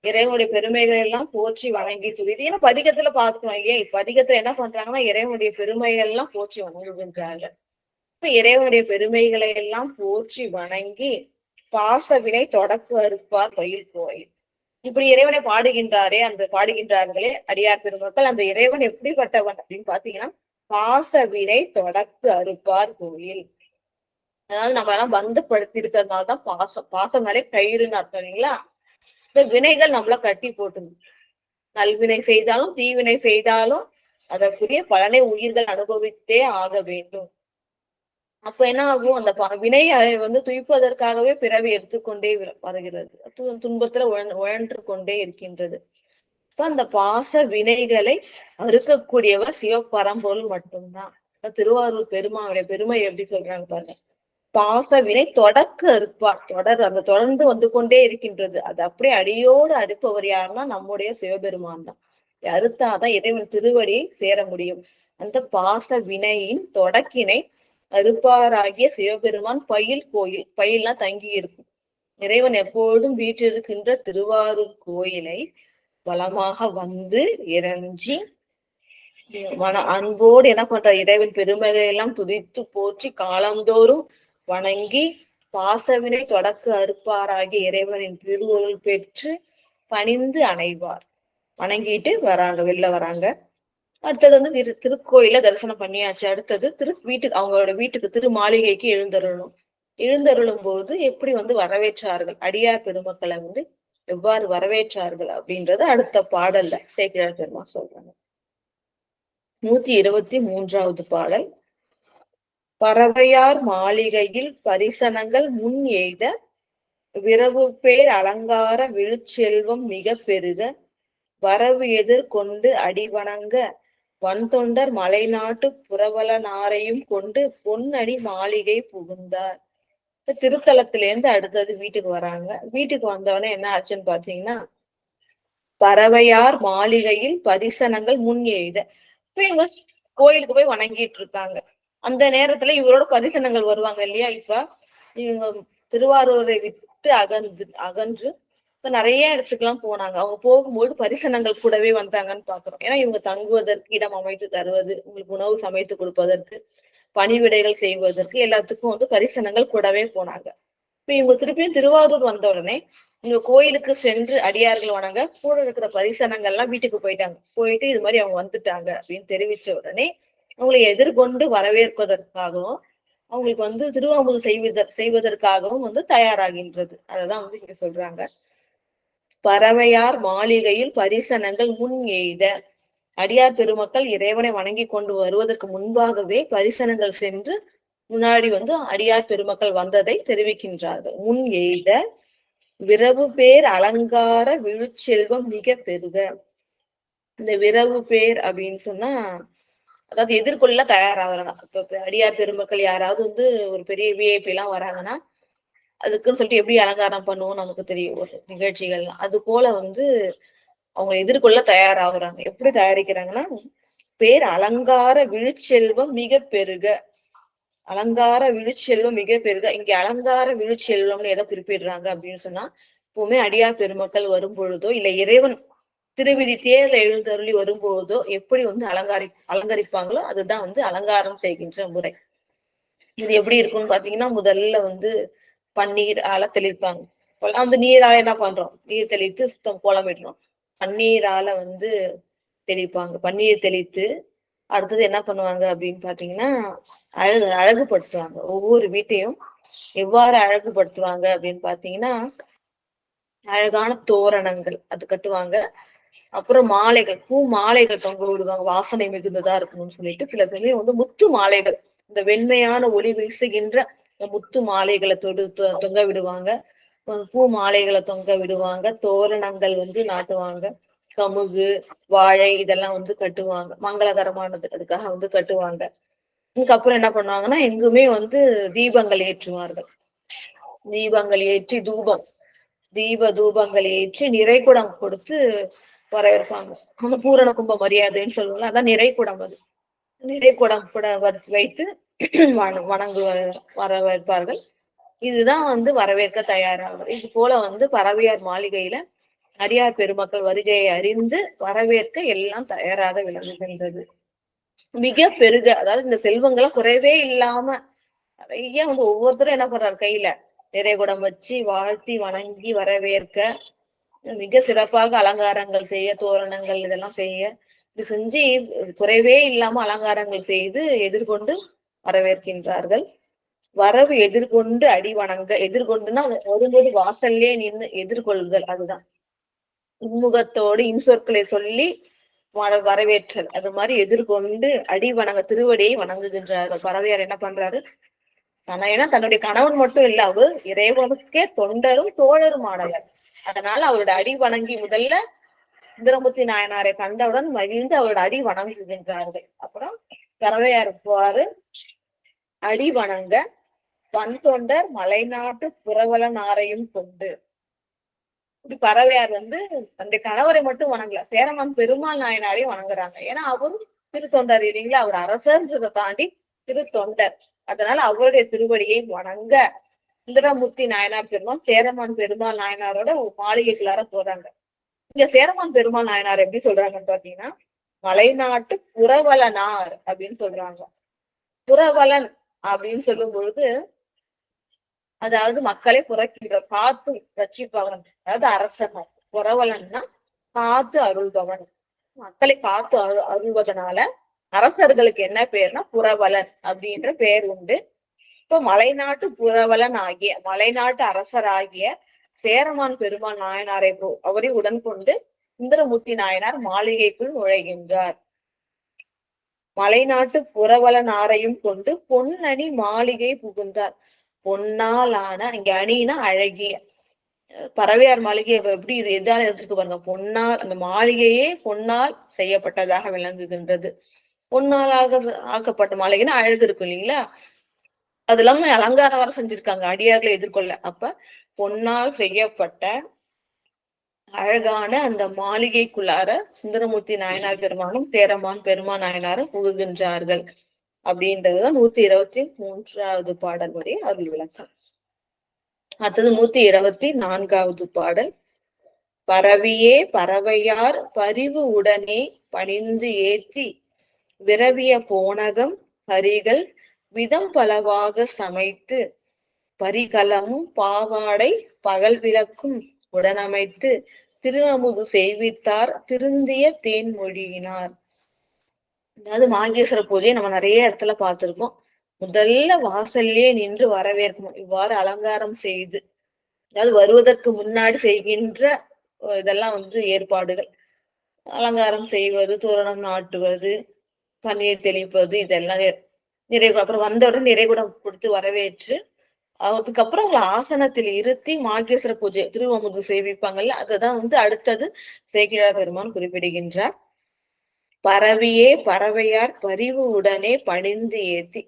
இறைவனுடைய பெருமைகள் எல்லாம் போற்றி வணங்கி துதித்து, ஏன்னா பதிகத்துல பாத்துக்கணும் இல்லையா. பதிகத்துல என்ன பண்றாங்கன்னா இறைவனுடைய பெருமைகள் எல்லாம் போற்றி வணங்குகின்றாங்க. இப்ப இறைவனுடைய பெருமைகளை எல்லாம் போற்றி வணங்கி பாசவினை தொடக்க அறுப்பார் பயில் கோயில். இப்படி இறைவனை பாடுகின்றார்களே அடியார் பெருமக்கள், அந்த இறைவன் எப்படிப்பட்டவன் அப்படின்னு பாத்தீங்கன்னா பாசவினை தொடக்கு அறுப்பார் கோயில். அதாவது நம்ம எல்லாம் பந்தப்படுத்தி இருக்கிறதுனாலதான் பாசம்னாலே கயிறுன்னு அர்த்தம் இல்லைங்களா. இந்த வினைகள் நம்மள கட்டி போட்டு, நல்வினை செய்தாலும் தீவினை செய்தாலும் அதற்குரிய பலனை உயிர்கள் அனுபவித்தே ஆக வேண்டும். அப்ப என்ன ஆகும், அந்த வினையை வந்து துய்ப்பதற்காகவே பிறவி எடுத்துக்கொண்டே வருகிறது, துன்பத்துல உழன்று கொண்டே இருக்கின்றது. இப்ப அந்த பாச வினைகளை அறுக்கக்கூடியவர் சிவபரம்பொருள் மட்டும்தான். திருவாரூர் பெருமானுடைய பெருமை எப்படி சொல்றாங்க பாருங்க. பாச வினை தொடக்க அறுப்பார், தொடர்ந்து வந்து கொண்டே இருக்கின்றது. அது அப்படியே அடியோடு அறுப்பவர் யாருன்னா நம்முடைய சிவபெருமான் தான். அறுத்தாதான் இறைவன் திருவடியை சேர முடியும். அந்த பாச வினையின் தொடக்கினை அறுப்பாராகிய சிவபெருமான் பயில் கோயில், பயில்னா தங்கி இருக்கும். இறைவன் எப்பொழுதும் வீற்றிருக்கின்ற திருவாரூர் கோயிலை வளமாக வந்து இறைஞ்சி அன்போடு என்ன பண்ற, இறைவன் பெருமைகளை எல்லாம் துதித்து போற்றி காலந்தோறும் வணங்கி பாசவினை தொடக்க அறுப்பாராகிய இறைவனின் திருவருள் பெற்று பணிந்து அணைவார். வணங்கிட்டு வராங்க, வெளில வராங்க. அடுத்தது வந்து திருக்கோயில தரிசனம் பண்ணியாச்சு. அடுத்தது அவங்களோட வீட்டுக்கு திரு மாளிகைக்கு எழுந்தருளும் போது எப்படி வந்து வரவேற்றார்கள், அடியார் பெருமக்களை வந்து எவ்வாறு வரவேற்றார்கள் அப்படின்றது அடுத்த பாடல்ல சேக்கிழார் பெருமாள் சொல்றாங்க. 123வது பாடல். பறவையார் மாளிகையில் பரிசனங்கள் முன் எய்த விரவு பேர் அலங்கார விழுச்செல்வம் மிக பெருக வரவு எதிர் கொண்டு அடிவணங்க வன்தொண்டர் மலைநாட்டு புறவலனாரையும் கொண்டு பொன்னடி மாளிகை புகுந்தார். திருத்தலத்திலேருந்து அடுத்தது வீட்டுக்கு வராங்க. வீட்டுக்கு வந்தவொடனே என்ன ஆச்சுன்னு பாத்தீங்கன்னா, பறவையார் மாளிகையில் பரிசனங்கள் முன் எய்த, இப்ப இவங்க கோயிலுக்கு போய் வணங்கிட்டு இருக்காங்க. அந்த நேரத்துல இவரோட பரிசனங்கள் வருவாங்க இல்லையா. இப்ப இவங்க திருவாரூரை விட்டு அகன்று இப்ப நிறைய இடத்துக்குலாம் போனாங்க. அவங்க போகும்போது பரிசனங்கள் கூடவே வந்தாங்கன்னு பாக்குறோம். ஏன்னா இவங்க தங்குவதற்கு இடம் அமைத்து தருவது, உங்களுக்கு உணவு சமைத்து கொடுப்பதற்கு, பணிவிடைகள் செய்வதற்கு எல்லாத்துக்கும் வந்து பரிசனங்கள் கூடவே போனாங்க. இப்ப இவங்க திருப்பியும் திருவாரூர் வந்த உடனே இவங்க கோயிலுக்கு சென்று அடியார்கள் வணங்க கூட இருக்கிற பரிசனங்கள்லாம் வீட்டுக்கு போயிட்டு இது மாதிரி அவங்க வந்துட்டாங்க அப்படின்னு தெரிவிச்ச உடனே அவங்களை எதிர்கொண்டு வரவேற்பதற்காகவும் அவங்களுக்கு வந்து திருவாமுது செய்வதற்காகவும் வந்து தயாராகின்றது. அததான் வந்து இங்க சொல்றாங்க. பறவையார் மாளிகையில் பரிசனங்கள் முன் எய்த, அடியார் பெருமக்கள் இறைவனை வணங்கி கொண்டு வருவதற்கு முன்பாகவே பரிசனங்கள் சென்று முன்னாடி வந்து அடியார் பெருமக்கள் வந்ததை தெரிவிக்கின்றார்கள். முன் எய்த விரவு பேர் அலங்கார விழுச்செல்வம் மிக பெருக. இந்த விரவு பேர் அப்படின்னு சொன்னா அதாவது எதிர்கொள்ள தயாராகிறாங்க. இப்ப அடியார் பெருமக்கள் யாராவது வந்து ஒரு பெரிய விஐபி எல்லாம் வராங்கன்னா அதுக்குன்னு சொல்லிட்டு எப்படி அலங்காரம் பண்ணுவோம் நமக்கு தெரியும் ஒரு நிகழ்ச்சிகள்லாம். அது போல வந்து அவங்க எதிர்கொள்ள தயாராகுறாங்க. எப்படி தயாரிக்கிறாங்கன்னா, பேர் அலங்கார விழுச்செல்வம் மிக பெருக. அலங்கார விழுச்செல்வம் மிக பெருக. இங்க அலங்கார விழுச்செல்வம்னு எதை குறிப்பிடுறாங்க அப்படின்னு சொன்னா, எப்பவுமே அடியார் பெருமக்கள் வரும் பொழுதோ இல்ல இறைவன் திருவிதி தேர்ல எழுந்தருளி வரும்போதோ எப்படி வந்து அலங்கரிப்பாங்களோ அதுதான் வந்து அலங்காரம் செய்கின்ற முறை. இது எப்படி இருக்கும்னு பாத்தீங்கன்னா, முதல்ல வந்து பன்னீர் தெளிப்பாங்க. அந்த நீரால என்ன பண்றோம், நீர் தெளித்து சுத்தம் கோலமிடுறோம். பன்னீரால வந்து தெளிப்பாங்க. பன்னீர் தெளித்து அடுத்தது என்ன பண்ணுவாங்க அப்படின்னு பாத்தீங்கன்னா, அழகுபடுத்துவாங்க. ஒவ்வொரு வீட்டையும் எவ்வாறு அழகுபடுத்துவாங்க அப்படின்னு பாத்தீங்கன்னா, அழகான தோரணங்கள் அது கட்டுவாங்க. அப்புறம் மாலைகள், பூ மாலைகள் தொங்க விடுவாங்க. வாசனை மிகுந்ததா இருக்கணும்னு சொல்லிட்டு சில சமயம் வந்து முத்து மாலைகள், இந்த வெண்மையான ஒளி வீசுகின்ற முத்து மாலைகளை தொங்க விடுவாங்க. பூ மாலைகளை தொங்க விடுவாங்க. தோரணங்கள் வந்து நாட்டுவாங்க. கமுகு, வாழை இதெல்லாம் வந்து கட்டுவாங்க. மங்களகரமானது அதுக்காக வந்து கட்டுவாங்க. இதுக்கப்புறம் என்ன பண்ணுவாங்கன்னா, எங்குமே வந்து தீபங்கள் ஏற்றுவார்கள். தீபங்கள் ஏற்றி தூபங்கள் ஏற்றி நிறைகுடம் கொடுத்து வரவேற்பாங்க. அந்த பூரண கும்ப மரியாதைன்னு சொல்லுவாங்க. அதான் நிறைகுடம். அது நிறைகுடம் கூட வைத்து வணங்கு வரவேற்பார்கள். இதுதான் வந்து வரவேற்க தயாராகும். இது போல வந்து பறவையார் மாளிகையில அடியார் பெருமக்கள் வருகையை அறிந்து வரவேற்க எல்லாம் தயாராக விளங்குகின்றது. மிக பெருக, அதாவது இந்த செல்வங்கள்லாம் குறைவே இல்லாம நிறைய வந்து ஒவ்வொருத்தரும் என்ன பண்றாரு, கையில நிறைகுடம் வச்சு வாழ்த்தி வணங்கி வரவேற்க மிக சிறப்பாக அலங்காரங்கள் செய்ய, தோரணங்கள் இதெல்லாம் செய்ய, இது செஞ்சு குறைவே இல்லாம அலங்காரங்கள் செய்து எதிர்கொண்டு வரவேற்கின்றார்கள். வரவு எதிர்கொண்டு அடி வணங்க. எதிர்கொண்டுன்னா வரும்போது வாசல்லே நின்று எதிர்கொள்ளுதல். அதுதான் இன்முகத்தோடு இன்சொற்களை சொல்லி வரவேற்றல். அது மாதிரி எதிர்கொண்டு அடி வணங்க, திருவடியை வணங்குகின்றார்கள். பறவையார் என்ன பண்றாரு, ஏன்னா தன்னுடைய கணவன் மட்டும் இல்ல, அவர் இறைவனுக்கே தொண்டரும் தோழரும் ஆனவர். அதனால அவரோட அடி வணங்கி முதல்ல சுந்தரமூர்த்தி நாயனாரை கண்டவுடன் மகிழ்ந்து அவரோட அடி வணங்குகின்றார்கள். அப்புறம் பறவையார் போவாரு அடி வணங்க. வன் தொண்டர் மலைநாட்டு புரவலனாரையும் கொண்டு. இப்படி பறவையார் வந்து தன்னுடைய கணவரை மட்டும் வணங்கல, சேரமான் பெருமாள் நாயனாரையும் வணங்குறாங்க. ஏன்னா அவரும் திருத்தொண்டர் இல்லைங்களா, அவர் அரசர்ன்றதை தாண்டி திருத்தொண்டர். அதனால அவருடைய திருவடியை வணங்க சுந்தரமூர்த்தி நாயனார் பெருமாள் சேரமான் பெருமாள் நாயனாரோட மாளிகைக்குள்ளார போறாங்க. இங்க சேரமான் பெருமாள் நாயனார் எப்படி சொல்றாங்கன்னு பாத்தீங்கன்னா, மலைநாட்டு புரவலனார் அப்படின்னு சொல்றாங்க. புரவலன் அப்படின்னு சொல்லும் பொழுது அதாவது மக்களை புறக்கின்ற காத்து ரட்சிப்பவன், அதாவது அரசன். புரவலன்னா காத்து அருள்பவன். மக்களை காத்து அருள்வதனால அரசர்களுக்கு என்ன பேர்னா புரவலன் அப்படின்ற பெயர் உண்டு. இப்ப மலைநாட்டு புரவலன் ஆகிய மலைநாட்டு அரசராகிய சேரமான் பெருமாள் நாயனாரை அவரை உடன் கொண்டு சுந்தரமூர்த்தி நாயனார் மாளிகைக்குள் நுழைகின்றார். மலைநாட்டு புரவலனாரையும் கொண்டு பொன்னணி மாளிகை புகுந்தார். பொன்னால் ஆன, இங்க அணினா அழகிய, பறவையார் மாளிகை எப்படி இது எதால எடுத்துட்டு பாருங்க, பொன்னால், அந்த மாளிகையே பொன்னால் செய்யப்பட்டதாக விளங்குகின்றது. பொன்னால் ஆக்கப்பட்ட மாளிகைன்னா அழகு இருக்கும் இல்லைங்களா, அது இல்லாம அலங்காரம் வர செஞ்சிருக்காங்க அடியார்களை எதிர்கொள்ள. அப்ப பொன்னால் செய்யப்பட்ட அழகான அந்த மாளிகைக்குள்ளார சுந்தரமூர்த்தி நாயனார் பெருமானும் சேரமான் பெருமான் நாயனாரும் புகுகின்றார்கள். அப்படின்றதுதான் 123வது பாடலுடைய அருள் விளக்கம். அடுத்தது 124வது பாடல். பரவியே பறவையார் பரிவு உடனே பணிந்து ஏத்தி விரவிய போனகம் பரிகள் விதம் பலவாக சமைத்து பரிகலமும் பாவாடை பகல் விளக்கும் உடனமைத்து திருஅமுது செய்வித்தார் திருந்திய தேன்மொழியினார். அதாவது மாகேஸ்வர பூஜையை நம்ம நிறைய இடத்துல பார்த்திருக்கோம். முதல்ல வாசல்லே நின்று வரவேற்கணும், இவ்வாறு அலங்காரம் செய்து. அதாவது வருவதற்கு முன்னாடி செய்கின்ற இதெல்லாம் வந்து ஏற்பாடுகள், அலங்காரம் செய்வது, தோரணம் நாட்டுவது, பன்னீர் தெளிப்பது, இதெல்லாம் நிறைவு. அப்புறம் வந்தவுடன் நிறைகுடம் கொடுத்து வரவேற்று அதுக்கப்புறம் அவங்களை ஆசனத்தில் இருத்தி மாகேஸ்வர பூஜை திருவமுது செய்விப்பாங்கல்ல, அதுதான் வந்து அடுத்தது சேக்கிழார் பெருமான் குறிப்பிடுகின்றார். பரவியே பறவையார் பரிவு உடனே பணிந்து ஏத்தி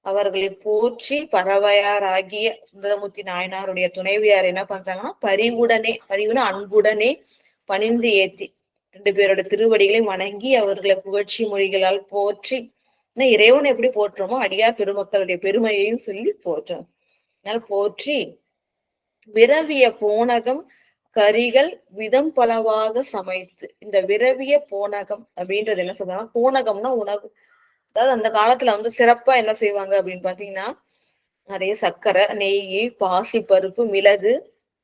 அவர்களை போற்றி பறவையாராகிய சுந்தரமூர்த்தி நாயனாருடைய துணைவியார் என்ன பண்றாங்கன்னா பரிவுடனே, பரிவுனா அன்புடனே பணிந்து ஏத்தி 2 பேரோட திருவடிகளை வணங்கி அவர்களை புகழ்ச்சி மொழிகளால் போற்றி, இறைவன் எப்படி போற்றோமோ அடியார் பெருமக்களுடைய பெருமையையும் சொல்லி போற்றோம். அதனால போற்றி விரவிய போனகம் கரிகள் விதம் பலவாக சமைத்து. இந்த விரவிய போனகம் அப்படின்றது என்ன சொல்றாங்க, போனகம்னா உணவு. அதாவது அந்த காலத்துல வந்து சிறப்பா என்ன செய்வாங்க அப்படின்னு பாத்தீங்கன்னா, நிறைய சர்க்கரை, நெய், பாசி பருப்பு, மிளகு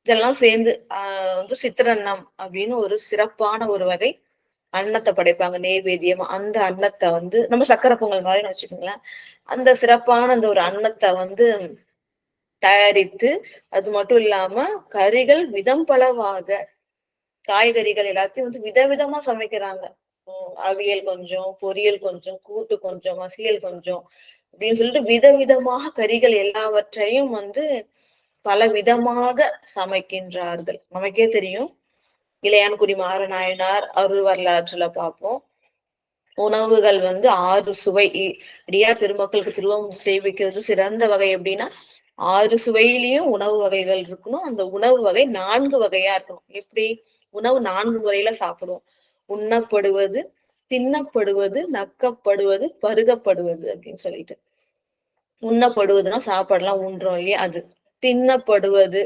இதெல்லாம் சேர்ந்து வந்து சித்திரன்னம் அப்படின்னு ஒரு சிறப்பான ஒரு வகை அன்னத்தை படைப்பாங்க நெய்வேத்தியமா. அந்த அன்னத்தை வந்து நம்ம சக்கரை பொங்கல் மாதிரி வச்சுக்கோங்களேன். அந்த சிறப்பான அந்த ஒரு அன்னத்தை வந்து தயாரித்து, அது மட்டும் இல்லாம கறிகள் விதம் பலவாக, காய்கறிகள் எல்லாத்தையும் வந்து விதவிதமா சமைக்கிறாங்க. அவியல் கொஞ்சம், பொரியல் கொஞ்சம், கூட்டு கொஞ்சம், மசியல் கொஞ்சம் அப்படின்னு சொல்லிட்டு விதவிதமாக கறிகள் எல்லாவற்றையும் வந்து பல விதமாக சமைக்கின்றார்கள். நமக்கே தெரியும், இளையான்குடி மாறநாயனார் அருள் வரலாற்றுல பார்ப்போம். உணவுகள் வந்து 6 சுவை. அடியார் பெருமக்களுக்கு திருவமுது செய்விக்கிறது சிறந்த வகை எப்படின்னா, 6 சுவையிலையும் உணவு வகைகள் இருக்கணும். அந்த உணவு வகை 4 வகையா இருக்கணும். எப்படி உணவு 4 முறையில சாப்பிடுவோம். உண்ணப்படுவது, தின்னப்படுவது, நக்கப்படுவது, பருகப்படுவது அப்படின்னு சொல்லிட்டு. உண்ணப்படுவதுன்னா சாப்பாடுலாம் ஊன்றோம் இல்லையா அது. தின்னப்படுவது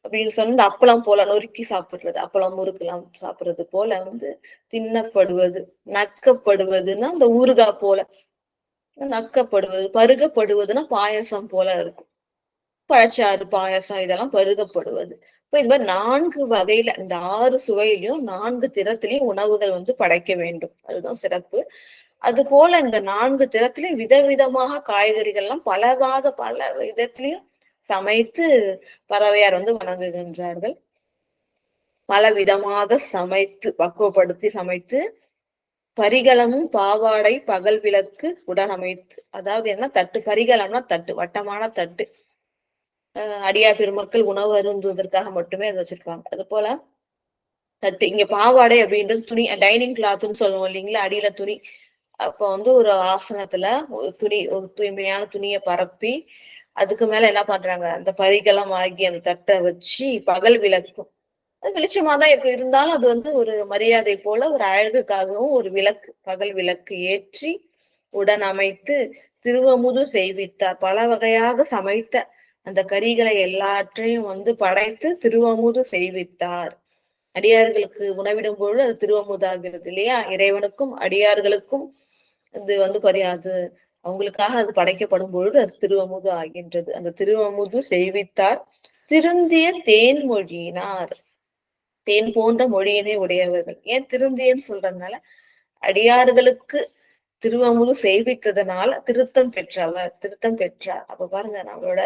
அப்படின்னு சொன்னா அப்பளம் போல நொறுக்கி சாப்பிடுறது, அப்பளம் முறுக்கெல்லாம் சாப்பிடுறது போல வந்து தின்னப்படுவது. நக்கப்படுவதுன்னா இந்த ஊறுகாய் போல நக்கப்படுவது. பருகப்படுவதுன்னா பாயசம் போல இருக்கும், பழச்சாறு, பாயசம் இதெல்லாம் பருகப்படுவது. இப்ப இந்த மாதிரி 4 வகையில, இந்த 6 சுவையிலையும் 4 திறத்திலையும் உணவுகள் வந்து படைக்க வேண்டும். அதுதான் சிறப்பு. அது போல இந்த 4 திறத்திலையும் விதவிதமாக காய்கறிகள்லாம் பலவாக பல விதத்திலையும் சமைத்து பறவையார் வந்து வணங்குகின்றார்கள். பல விதமாக சமைத்து பக்குவப்படுத்தி சமைத்து பரிகலமும் பாவாடை பகல் விளக்கு உடன் அமைத்து. அதாவது என்ன தட்டு, பரிகலம்னா தட்டு, வட்டமான தட்டு. அடியார் பெருமக்கள் உணவு அருந்துவதற்காக மட்டுமே அதை வச்சிருப்பாங்க. அது போல தட்டு. இங்க பாவாடை அப்படின்றது துணி, டைனிங் கிளாத்ன்னு சொல்லுவோம் இல்லைங்களா, அடியில துணி. அப்ப வந்து ஒரு ஆசனத்துல ஒரு துணி, ஒரு தூய்மையான துணியை பரப்பி அதுக்கு மேல என்ன பண்றாங்க, அந்த பரிகலம் ஆகி அந்த தட்டை வச்சு பகல் விளக்கும். அது வெளிச்சமாதான் இருக்கு, இருந்தாலும் அது வந்து ஒரு மரியாதை போல ஒரு அழகுக்காகவும் ஒரு விளக்கு, பகல் விளக்கு ஏற்றி உடன் அமைத்து திருவமுது செய்வித்தார். பல வகையாக சமைத்த அந்த கறிகளை எல்லாற்றையும் வந்து படைத்து திருவமுது செய்வித்தார். அடியார்களுக்கு உணவிடும் பொழுது அது திருவமுதாகிறது இல்லையா. இறைவனுக்கும் அடியார்களுக்கும் அது வந்து பரியாது, அவங்களுக்காக அது படைக்கப்படும் பொழுது அது திருவமுது ஆகின்றது. அந்த திருவமுது செய்வித்தார். திருந்திய தேன்மொழியினார். தேன் போன்ற மொழியினை உடையவர்கள். ஏன் திருந்தியன்னு சொல்றதுனால, அடியார்களுக்கு திருவமுது செய்விக்கிறதுனால திருத்தம் பெற்றவர், திருத்தம் பெற்றார். அப்ப பாருங்க, நம்மளோட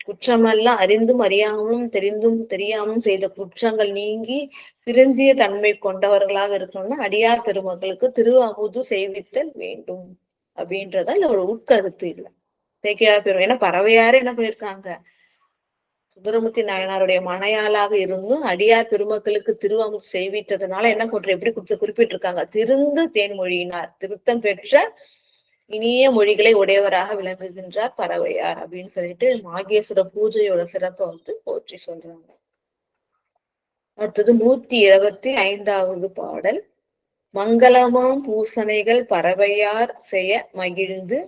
குற்றமெல்லாம் அறிந்தும் அறியாமலும் தெரிந்தும் தெரியாமலும் செய்த குற்றங்கள் நீங்கி திருந்திய தன்மை கொண்டவர்களாக இருக்கணும்னா அடியார் பெருமக்களுக்கு திருவமுது செய்வித்தல் வேண்டும் அப்படின்றதா இல்ல ஒரு உட்கருத்து இல்லை. சேக்கிழார் பெரும், ஏன்னா பறவையாரே என்ன பண்ணிருக்காங்க, சுந்தரமூர்த்தி நாயனாருடைய மனையாளாக இருந்தும் அடியார் பெருமக்களுக்கு திருவமுது செய்வித்ததுனால என்ன கொண்டு எப்படி குறிப்பிட்டிருக்காங்க, திருந்து தேன்மொழியினார், திருத்தம் பெற்ற இனிய மொழிகளை உடையவராக விளங்குகின்றார் பறவையார் அப்படின்னு சொல்லிட்டு மாகேஸ்வர பூஜையோட சிறப்பை வந்து போற்றி சொல்றாங்க. அடுத்தது 125வது பாடல். மங்களமாம் பூசணைகள் பறவையார் செய்ய மகிழ்ந்து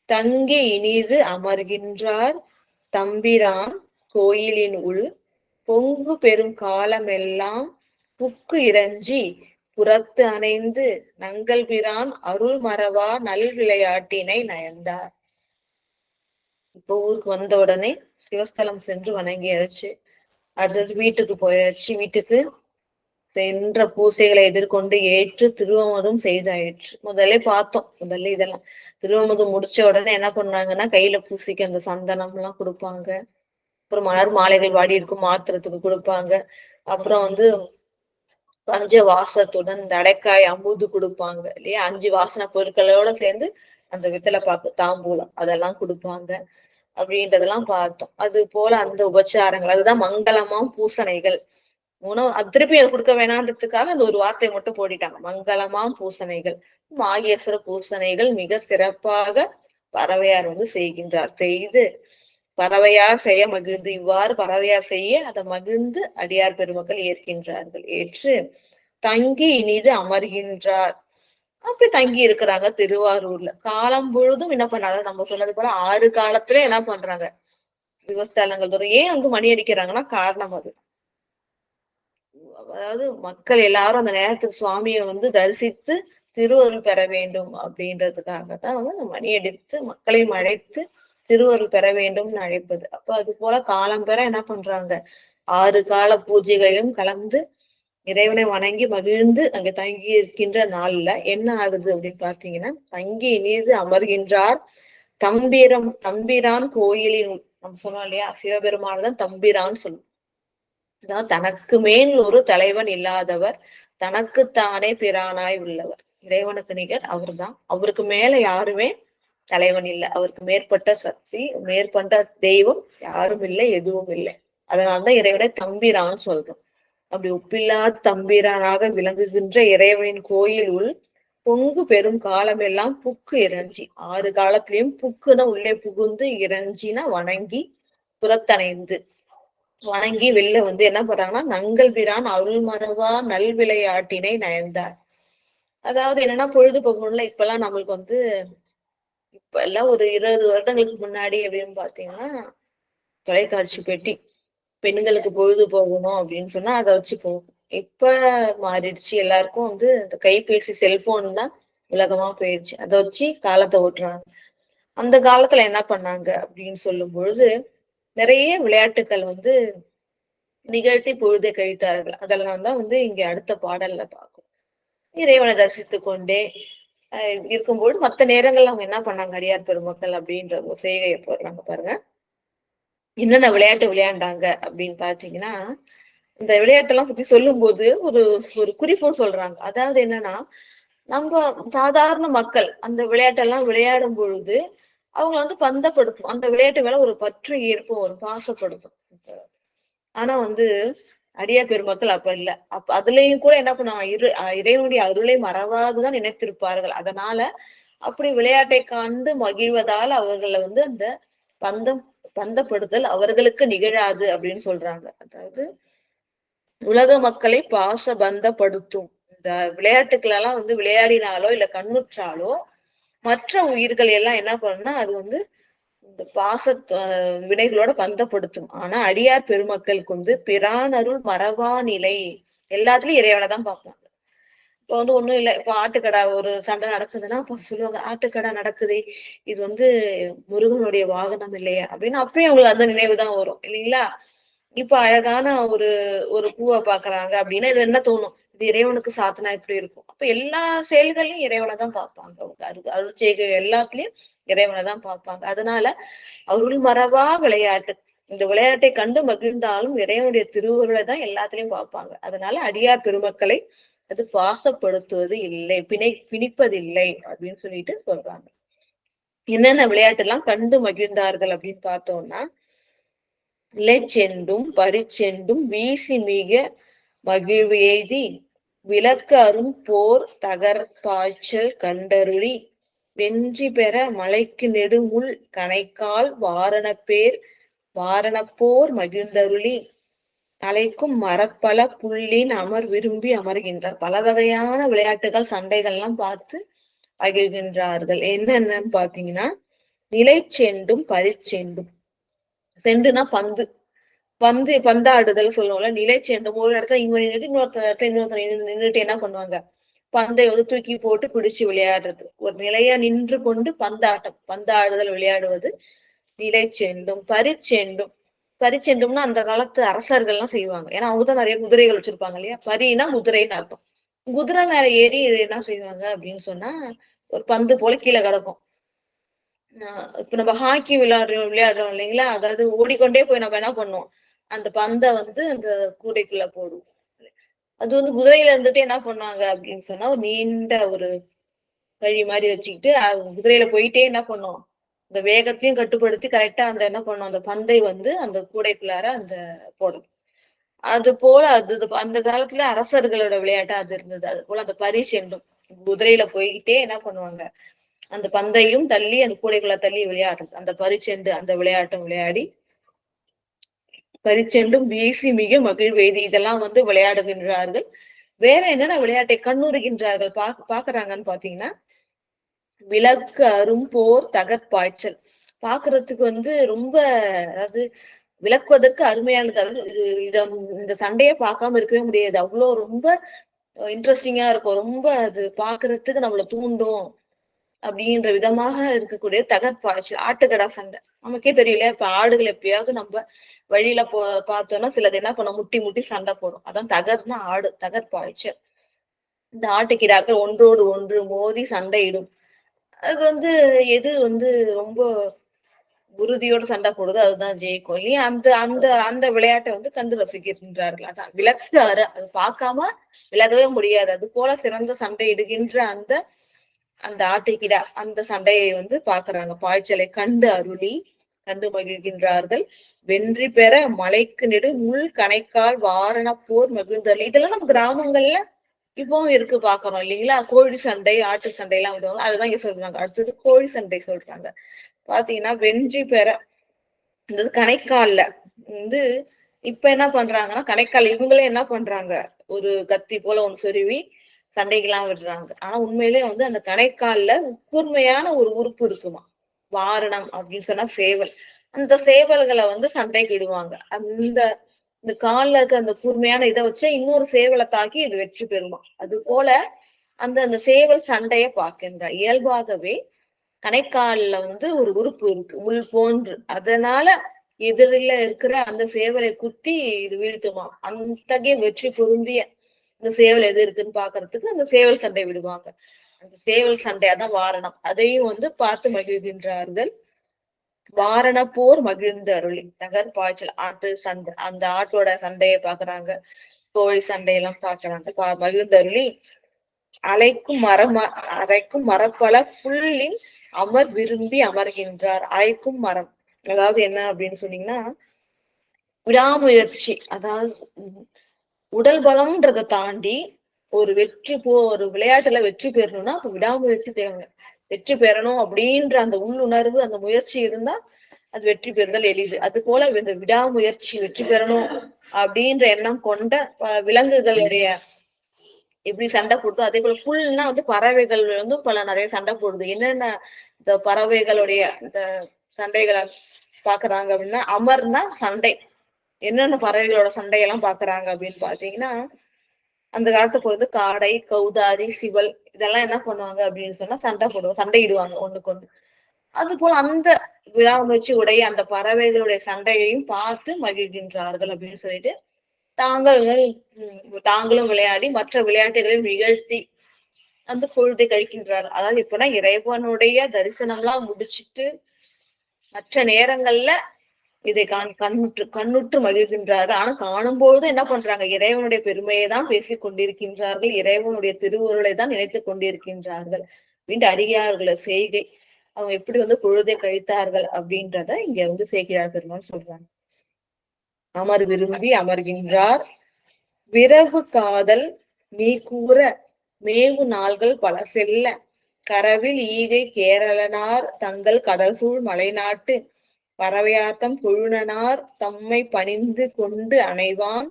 தங்கி இனிது அமர்கின்றார் தம்பிரான் கோயிலின் உள் பொங்கு பெரும் காலமெல்லாம் புக்கு இறஞ்சி புறத்து அணைந்து நங்கள் பிரான் அருள் மறவா நல் விளையாட்டினை நயந்தார். இப்போ ஊருக்கு வந்த உடனே சிவஸ்தலம் சென்று வணங்கியாச்சு. அடுத்தது வீட்டுக்கு போயாச்சு. வீட்டுக்கு சென்ற பூசைகளை எதிர்கொண்டு ஏற்று திருவமுதும் செய்தாயிற்று. முதல்ல பார்த்தோம், முதல்ல இதெல்லாம் திருவமுதும் முடிச்ச உடனே என்ன பண்ணாங்கன்னா கையில பூசிக்க அந்த சந்தனம் எல்லாம் கொடுப்பாங்க. அப்புறம் மலர் மாலைகள் வாடி இருக்கும் மாத்திரத்துக்கு கொடுப்பாங்க. அப்புறம் வந்து பஞ்ச வாசத்துடன் இந்த அடைக்காய் அமுது கொடுப்பாங்க இல்லையா, 5 வாசனை பொருட்களோட சேர்ந்து அந்த வெத்தலை பாக்கு தாம்பூலம் அதெல்லாம் கொடுப்பாங்க அப்படின்றதெல்லாம் பார்த்தோம். அது போல அந்த உபச்சாரங்கள், அதுதான் மங்களமாம் பூசணைகள். உணவு திருப்பி அது கொடுக்க வேணான்றதுக்காக அந்த ஒரு வார்த்தையை மட்டும் போட்டுட்டாங்க. மங்களமாம் பூசனைகள், மாகேஸ்வர பூசனைகள் மிக சிறப்பாக பறவையார் வந்து செய்கின்றார். செய்து பறவையார் செய்ய மகிழ்ந்து, இவ்வாறு பறவையார் செய்ய அதை மகிழ்ந்து அடியார் பெருமக்கள் ஏற்கின்றார்கள். ஏற்று தங்கி இனிது அமர்கின்றார். அப்படி தங்கி இருக்கிறாங்க திருவாரூர்ல. காலம் பொழுதும் என்ன பண்ணாங்க, நம்ம சொன்னது போல 6 காலத்துல என்ன பண்றாங்க, விவஸ்தலங்கள் தோறும். ஏன் வந்து மணி அடிக்கிறாங்கன்னா காரணம் அது. அதாவது மக்கள் எல்லாரும் அந்த நேரத்துக்கு சுவாமியை வந்து தரிசித்து திருவருள் பெற வேண்டும் அப்படின்றதுக்காகத்தான் வந்து மணி அடித்து மக்களையும் அழைத்து திருவருள் பெற வேண்டும்னு அழைப்பது. அப்ப அது போல காலம் பெற என்ன பண்றாங்க, 6 கால பூஜைகளிலும் கலந்து இறைவனை வணங்கி மகிழ்ந்து அங்க தங்கி இருக்கின்ற நாள்ல என்ன ஆகுது அப்படின்னு பார்த்தீங்கன்னா, தங்கி இனிது அமர்கின்றார். தம்பிரான் கோயிலின், நம்ம சொன்னோம் இல்லையா, சிவபெருமான் தான் தம்பிரான்னு சொல்லுவோம். தனக்கு மேல் ஒரு தலைவன் இல்லாதவர், தனக்குத்தானே பிரானாய் உள்ளவர். இறைவனுக்கு நிகர் அவர் தான். அவருக்கு மேல யாருமே தலைவன் இல்லை. அவருக்கு மேற்பட்ட சக்தி, மேற்பட்ட தெய்வம் யாரும் இல்லை, எதுவும் இல்லை. அதனால்தான் இறைவனை தம்பிரான்னு சொல்றோம். அப்படி ஒப்பில்லாத தம்பிரானாக விளங்குகின்ற இறைவனின் கோயில் உள் பொங்கு பெரும் காலம் எல்லாம் புக்கு இறைஞ்சி, 6 காலத்திலையும் புக்குன்னா உள்ளே புகுந்து, இறைஞ்சினா வணங்கி, புறத்தணைந்து வணங்கி வெளில வந்து என்ன பண்றாங்கன்னா, நங்கள் பிரான் அருள் மறவா நல் விளையாட்டினை நயந்தார். அதாவது என்னன்னா, பொழுதுபோக்கணும்ல. இப்பெல்லாம் நம்மளுக்கு வந்து இப்ப எல்லாம் ஒரு 20 வருடங்களுக்கு முன்னாடி அப்படின்னு பாத்தீங்கன்னா, தொலைக்காட்சி பெட்டி, பெண்களுக்கு பொழுது போகணும் அப்படின்னு சொன்னா அதை வச்சு போகும். இப்ப மாறிடுச்சு. எல்லாருக்கும் வந்து இந்த கைபேசி, செல்போன் தான் உலகமா போயிடுச்சு. அதை வச்சு காலத்தை ஓட்டுறாங்க. அந்த காலத்துல என்ன பண்ணாங்க அப்படின்னு சொல்லும் பொழுது, நிறைய விளையாட்டுகள் வந்து நிகழ்த்தி பொழுதை கழித்தார்கள். அதெல்லாம் தான் வந்து இங்க அடுத்த பாடல்ல பார்க்கும். இறைவனை தரிசித்து கொண்டே இருக்கும்போது மற்ற நேரங்கள்ல அவங்க என்ன பண்ணாங்க அடியார் பெருமக்கள் அப்படின்ற ஒரு செய்கையை போடுறாங்க பாருங்க. என்னென்ன விளையாட்டு விளையாண்டாங்க அப்படின்னு பாத்தீங்கன்னா, இந்த விளையாட்டெல்லாம் பத்தி சொல்லும் போது ஒரு ஒரு குறிப்பும் சொல்றாங்க. அதாவது என்னன்னா, நம்ம சாதாரண மக்கள் அந்த விளையாட்டெல்லாம் விளையாடும் பொழுது அவங்க வந்து பந்தப்படுத்தும். அந்த விளையாட்டு மேல ஒரு பற்று ஈர்ப்பும், ஒரு பாசப்படுத்தும். ஆனா வந்து அடியார் பெருமக்கள் அப்ப இல்ல. அப்ப அதுலயும் கூட என்ன பண்ணுவாங்க, இறைவனுடைய அருளை மறவாதுதான் நினைத்திருப்பார்கள். அதனால அப்படி விளையாட்டை காண்டு மகிழ்வதால் அவர்களை வந்து அந்த பந்தப்படுதல் அவர்களுக்கு நிகழாது அப்படின்னு சொல்றாங்க. அதாவது உலக மக்களை பாச பந்தப்படுத்தும் இந்த விளையாட்டுக்கள் எல்லாம் வந்து விளையாடினாலோ இல்ல கண்ணுற்றாலோ மற்ற உயிர்கள் எல்லாம் என்ன பண்ணும்னா அது வந்து இந்த பாச வினைகளோட பந்தப்படுத்தும். ஆனா அடியார் பெருமக்களுக்கு வந்து பிரான் அருள் மறவா நிலை, எல்லாத்துலயும் இறைவனை தான் பார்ப்பாங்க. இப்ப வந்து ஒண்ணும் இல்லை, இப்ப ஆட்டுக்கடா ஒரு சண்டை நடக்குதுன்னா அப்ப சொல்லுவாங்க, ஆட்டுக்கடா நடக்குது, இது வந்து முருகனுடைய வாகனம் இல்லையா அப்படின்னு. அப்பயும் அவங்களுக்கு அந்த நினைவுதான் வரும் இல்லைங்களா. இப்ப அழகான ஒரு ஒரு பூவை பாக்குறாங்க அப்படின்னா இது என்ன தோணும், இது இறைவனுக்கு சாத்தினா இப்படி இருக்கும். அப்ப எல்லா செயல்களையும் இறைவனை தான் பார்ப்பாங்க. அவங்க அருள் செய்கை எல்லாத்துலயும் இறைவனை தான் பார்ப்பாங்க. அதனால அருள் மறவா விளையாட்டு, இந்த விளையாட்டை கண்டு மகிழ்ந்தாலும் இறைவனுடைய திருவுருளை தான் எல்லாத்துலயும் பார்ப்பாங்க. அதனால அடியார் பெருமக்களை அது பாசப்படுத்துவது இல்லை, பிணிப்பதில்லை அப்படின்னு சொல்லிட்டு சொல்றாங்க. என்னென்ன விளையாட்டு எல்லாம் கண்டு மகிழ்ந்தார்கள் அப்படின்னு பார்த்தோம்னா, இலைச்செண்டும் பரிச்செண்டும் வீசி மிக மகிழ்வு எய்தி விளக்கு அரும் போர் தகர் பாய்ச்சல் கண்டருளி வென்றி பெற மலைக்கு நெடுமுள் கணைக்கால் வாரணப்போர் மகிழ்ந்தருளி அலைக்கும் மரப்பல புள்ளின் அமர் விரும்பி அமர்கின்றார். பல வகையான விளையாட்டுகள் சண்டைகள்லாம் பார்த்து மகிழ்கின்றார்கள். என்னென்னு பாத்தீங்கன்னா, நிலை செண்டும் பரிச்செண்டும். செண்டுனா பந்தாடுதல் சொல்லுவோம்ல. நிலை செண்டும் ஒரு இடத்துல இவங்க நின்றுட்டு இன்னொருத்த இடத்துல இன்னொருத்தர் நின்றுட்டு என்ன பண்ணுவாங்க, பந்தை வந்து தூக்கி போட்டு பிடிச்சு விளையாடுறது. ஒரு நிலையா நின்று கொண்டு பந்தாடுதல் விளையாடுவது நிலை செண்டும். பரிச்செண்டும்னா அந்த காலத்து அரசர்கள் எல்லாம் செய்வாங்க. ஏன்னா அவங்கதான் நிறைய குதிரைகள் வச்சிருப்பாங்க இல்லையா. பரினா குதிரைன்னு அர்த்தம். குதிரை மேல ஏறி என்ன செய்வாங்க அப்படின்னு சொன்னா, ஒரு பந்து போல கீழே கிடக்கும். இப்ப நம்ம ஹாக்கி விளையாடுறோம் இல்லைங்களா. அதாவது ஓடிக்கொண்டே போய் நம்ம என்ன பண்ணுவோம், அந்த பந்தை வந்து அந்த கூடைக்குள்ள போடுவோம். அது வந்து குதிரையில இருந்துட்டு என்ன பண்ணுவாங்க அப்படின்னு சொன்னா, ஒரு நீண்ட ஒரு வழி மாதிரி வச்சுக்கிட்டு குதிரையில போயிட்டே என்ன பண்ணுவோம், இந்த வேகத்தையும் கட்டுப்படுத்தி கரெக்டா அந்த என்ன பண்ணும், அந்த பந்தை வந்து அந்த கூடைக்குள்ளார அந்த போடும். அது போல அது அந்த காலத்துல அரசர்களோட விளையாட்டா அது இருந்தது. அது போல அந்த பரிசெண்டும் குதிரையில போய்கிட்டே என்ன பண்ணுவாங்க, அந்த பந்தையும் தள்ளி அந்த கூடைக்குள்ள தள்ளி விளையாடுறது, அந்த பரிச்செண்டு அந்த விளையாட்டும் விளையாடி பரிச்செண்டும் வீசி மிக மகிழ்வேதி இதெல்லாம் வந்து விளையாடுகின்றார்கள். வேற என்னென்ன விளையாட்டை கண்ணுறுகின்றார்கள் பாக்குறாங்கன்னு பாத்தீங்கன்னா, விளக்கு அரும் போர் தகர்ப்பாய்ச்சல். பாக்குறதுக்கு வந்து ரொம்ப, அதாவது விளக்குவதற்கு அருமையானது. அதாவது இந்த சண்டையை பார்க்காம இருக்கவே முடியாது. அவ்வளவு ரொம்ப இன்ட்ரெஸ்டிங்கா இருக்கும். ரொம்ப அது பாக்குறதுக்கு நம்மள தூண்டும் அப்படின்ற விதமாக இருக்கக்கூடிய தகர்ப்பாய்ச்சல். ஆட்டுக்கடா சண்டை நமக்கே தெரியல. இப்ப ஆடுகள் எப்பயாவது நம்ம வழியில பார்த்தோம்னா சிலது என்ன பண்ண முட்டி முட்டி சண்டை போடும். அதான் தகர்னா ஆடு, தகர்ப்பாய்ச்சல். இந்த ஆட்டுக்கிடாக்கள் ஒன்றோடு ஒன்று மோதி சண்டையிடும். அது வந்து எது வந்து ரொம்ப உறுதியோடு சண்டை போடுது அதுதான் ஜெயிக்கும் இல்லையா? அந்த அந்த அந்த விளையாட்டை வந்து கண்டு ரசிக்கின்றார்கள். அதான் விளக்கு அது பார்க்காம விலகவே முடியாது. அது போல சிறந்த சண்டை இடுகின்ற அந்த அந்த ஆட்டுக்கிடா அந்த சண்டையை வந்து பாக்குறாங்க. பாய்ச்சலை கண்டு அருளி கண்டு மகிழ்கின்றார்கள். வென்றி பெற மலைக்கு நெடு முள் கணைக்கால் வாரண போர் மகிழ்ந்தல். இதெல்லாம் நம்ம கிராமங்கள்ல இப்பவும் இருக்கு, பாக்குறோம் இல்லைங்களா? கோழி சண்டை ஆட்டு சண்டை எல்லாம் விடுவாங்க. அதுதான் இங்க சொல்றாங்க. அடுத்தது கோழி சண்டை சொல்றாங்க. பாத்தீங்கன்னா வென்றி பெற இந்த கணைக்கால்ல வந்து இப்ப என்ன பண்றாங்கன்னா, கணைக்கால் இவங்களே என்ன பண்றாங்க, ஒரு கத்தி போல ஒண்ணு சொருவி சண்டைக்கெல்லாம் விடுறாங்க. ஆனா உண்மையிலேயே வந்து அந்த கணைக்கால்ல கூர்மையான ஒரு உறுப்பு இருக்குமா, வாரணம் அப்படின்னு சொன்னா சேவல். அந்த சேவல்களை வந்து சண்டைக்கு விடுவாங்க. இந்த கால்ல இருக்க அந்த கூர்மையான இதை வச்சு இன்னொரு சேவலை தாக்கி இது வெற்றி பெறுமா. அது போல அந்த சேவல் சண்டைய பார்க்கின்ற இயல்பாகவே கணைக்கால்ல வந்து ஒரு உறுப்பு இருக்கு முள் போன்று. அதனால எதிரில இருக்கிற அந்த சேவலை குத்தி இது வீழ்த்துமா. அத்தகைய வெற்றி பொருந்திய இந்த சேவல் எது இருக்குன்னு பாக்குறதுக்கு அந்த சேவல் சண்டை விடுவாங்க. அந்த சேவல் சண்டையாதான் வாரணம். அதையும் வந்து பார்த்து மகிழ்கின்றார்கள். வாரண போர் மகிழ்ந்து அருளி தகர் பாய்ச்சல். ஆட்டு சண்டை, அந்த ஆட்டோட சண்டையை பாக்குறாங்க. கோழி சண்டையெல்லாம் பாக்குறாங்க. மகிழ்ந்தருளி அரைக்கும் மரப்பல புல்லின் அமர் விரும்பி அமர்கின்றார். அழைக்கும் மரம் அதாவது என்ன அப்படின்னு சொன்னீங்கன்னா, விடாமுயற்சி. அதாவது உடல் பலம்ன்றதை தாண்டி ஒரு ஒரு விளையாட்டுல வெற்றி பெறணும்னா அப்ப விடாமுயற்சி தேவை. வெற்றி பெறணும் அப்படின்ற அந்த உள்ளுணர்வு அந்த முயற்சி இருந்தா அது வெற்றி பெறுதல் எளிது. அது போல இந்த விடாமுயற்சி வெற்றி பெறணும் அப்படின்ற எண்ணம் கொண்ட விலங்குகளுடைய எப்படி சண்டை போடுதோ அதே போல புல்னா வந்து பறவைகள் வந்து நிறைய சண்டை போடுது. என்னென்ன இந்த பறவைகளுடைய இந்த சண்டைகளை பாக்குறாங்க அப்படின்னா, அமர்னா சண்டை. என்னென்ன பறவைகளோட சண்டையெல்லாம் பாக்குறாங்க அப்படின்னு பாத்தீங்கன்னா, அந்த காலத்து பொழுது காடை, கௌதாரி, சிவல் இதெல்லாம் என்ன பண்ணுவாங்க அப்படின்னு சொன்னா சண்டையிடுவாங்க ஒண்ணுக்கு ஒண்ணு. அது போல அந்த விடாமுயற்சி உடைய அந்த பறவைகளுடைய சண்டையையும் பார்த்து மகிழ்கின்றார்கள் அப்படின்னு சொல்லிட்டு தாங்களும் விளையாடி மற்ற விளையாட்டுகளையும் நிகழ்த்தி அந்த பொழுதை கழிக்கின்றார். அதாவது இப்பனா இறைவனுடைய தரிசனம் எல்லாம் முடிச்சுட்டு மற்ற நேரங்கள்ல இதை கண்ணுற்று மகிழ்கின்றார்கள். ஆனா காணும்போது என்ன பண்றாங்க, இறைவனுடைய பெருமையை தான் பேசிக் கொண்டிருக்கின்றார்கள், இறைவனுடைய திருவுருளை தான் நினைத்துக் கொண்டிருக்கின்றார்கள் அப்படின்ட்டு அடியார்களை செய்கை அவங்க எப்படி வந்து பொழுதை கழித்தார்கள் அப்படின்றத இங்க வந்து சேக்கிழார் பெருமாள் சொல்றாங்க. அமர் விரும்பி அமர்கின்றார். விரவு காதல் நீ கூற மேவு நாள்கள் பல செல்ல கரவில் ஈகை கேரளனார் தங்கள் கடல்சூழ் மலைநாட்டு பறவையார்த்தம் கொழுனனார் தம்மை பணிந்து கொண்டு அணைவான்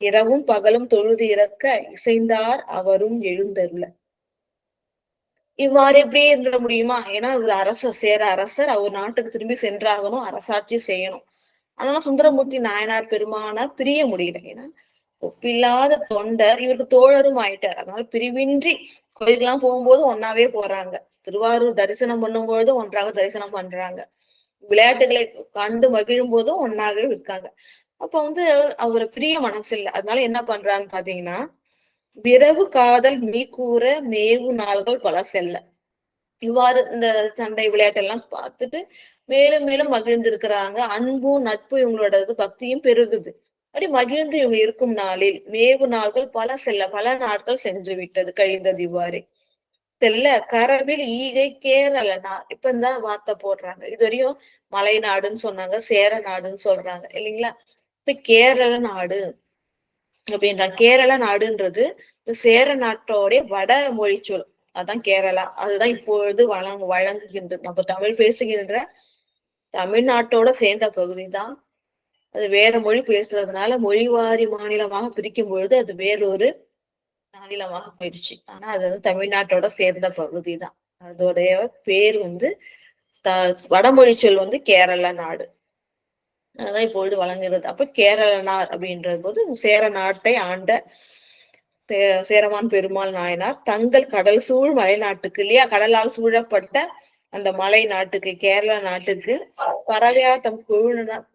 இரவும் பகலும் தொழுது இறக்க இசைந்தார் அவரும் எழுந்தருள. இவ்வாறு எப்படியே இருந்துட முடியுமா? ஏன்னா ஒரு அரசர் அவர் நாட்டுக்கு திரும்பி சென்றாகணும், அரசாட்சி செய்யணும். அதனால சுந்தரமூர்த்தி நாயனார் பெருமானார் பிரிய முடியல. ஏன்னா ஒப்பில்லாத தொண்டர், இவருக்கு தோழரும் ஆயிட்டார். அதனால பிரிவின்றி கோயிலுக்கெல்லாம் போகும்போது ஒன்னாவே போறாங்க, திருவாரூர் தரிசனம் பண்ணும்போது ஒன்றாக தரிசனம் பண்றாங்க, விளையாட்டுகளை கண்டு மகிழும் போதும் ஒன்னாகவே இருக்காங்க. அப்ப வந்து அவரை பிரிய மனசு இல்லை. அதனால என்ன பண்றான்னு பாத்தீங்கன்னா, விரவு காதல் மீ கூற மேவு நாள்கள் பல செல்ல, இவ்வாறு இந்த சண்டை விளையாட்டெல்லாம் பார்த்துட்டு மேலும் மேலும் மகிழ்ந்து இருக்கிறாங்க. அன்பும் நட்பு இவங்களோட பக்தியும் பெருகுது. அப்படி மகிழ்ந்து இவங்க இருக்கும் நாளில் மேவு நாள்கள் பல செல்ல, பல நாட்கள் சென்று விட்டது, கழிந்தது. இவ்வாறு செல்ல கரவில் ஈகை கேரளனா, இப்ப இந்த வார்த்தை போடுறாங்க. இது வரையும் மலை நாடுன்னு சொன்னாங்க, சேர நாடுன்னு சொல்றாங்க இல்லைங்களா? இப்ப கேரள நாடு அப்படின்றாங்க. கேரள நாடுன்றது சேர நாட்டோடைய வட மொழி சொல். அதான் கேரளா. அதுதான் இப்பொழுது வழங்குகின்றது. நம்ம தமிழ் பேசுகின்ற தமிழ்நாட்டோட சேர்ந்த பகுதி தான். அது வேற மொழி பேசுறதுனால மொழிவாரி மாநிலமாக பிரிக்கும் பொழுது அது வேறொரு மாநிலமாக போயிடுச்சு. ஆனா அது வந்து தமிழ்நாட்டோட சேர்ந்த பகுதி தான். அதோடைய பேர் வந்து வடமொழி சொல் வந்து கேரள நாடு. அதான் இப்பொழுது வழங்குகிறது. அப்ப கேரளனார் அப்படின்ற போது சேர நாட்டை ஆண்ட சேரமான் பெருமாள் நாயனார் தங்கள் கடல் சூழ் மலை நாட்டுக்கு இல்லையா, கடலால் சூழப்பட்ட அந்த மலை நாட்டுக்கு கேரள நாட்டுக்கு பறவையார் தம்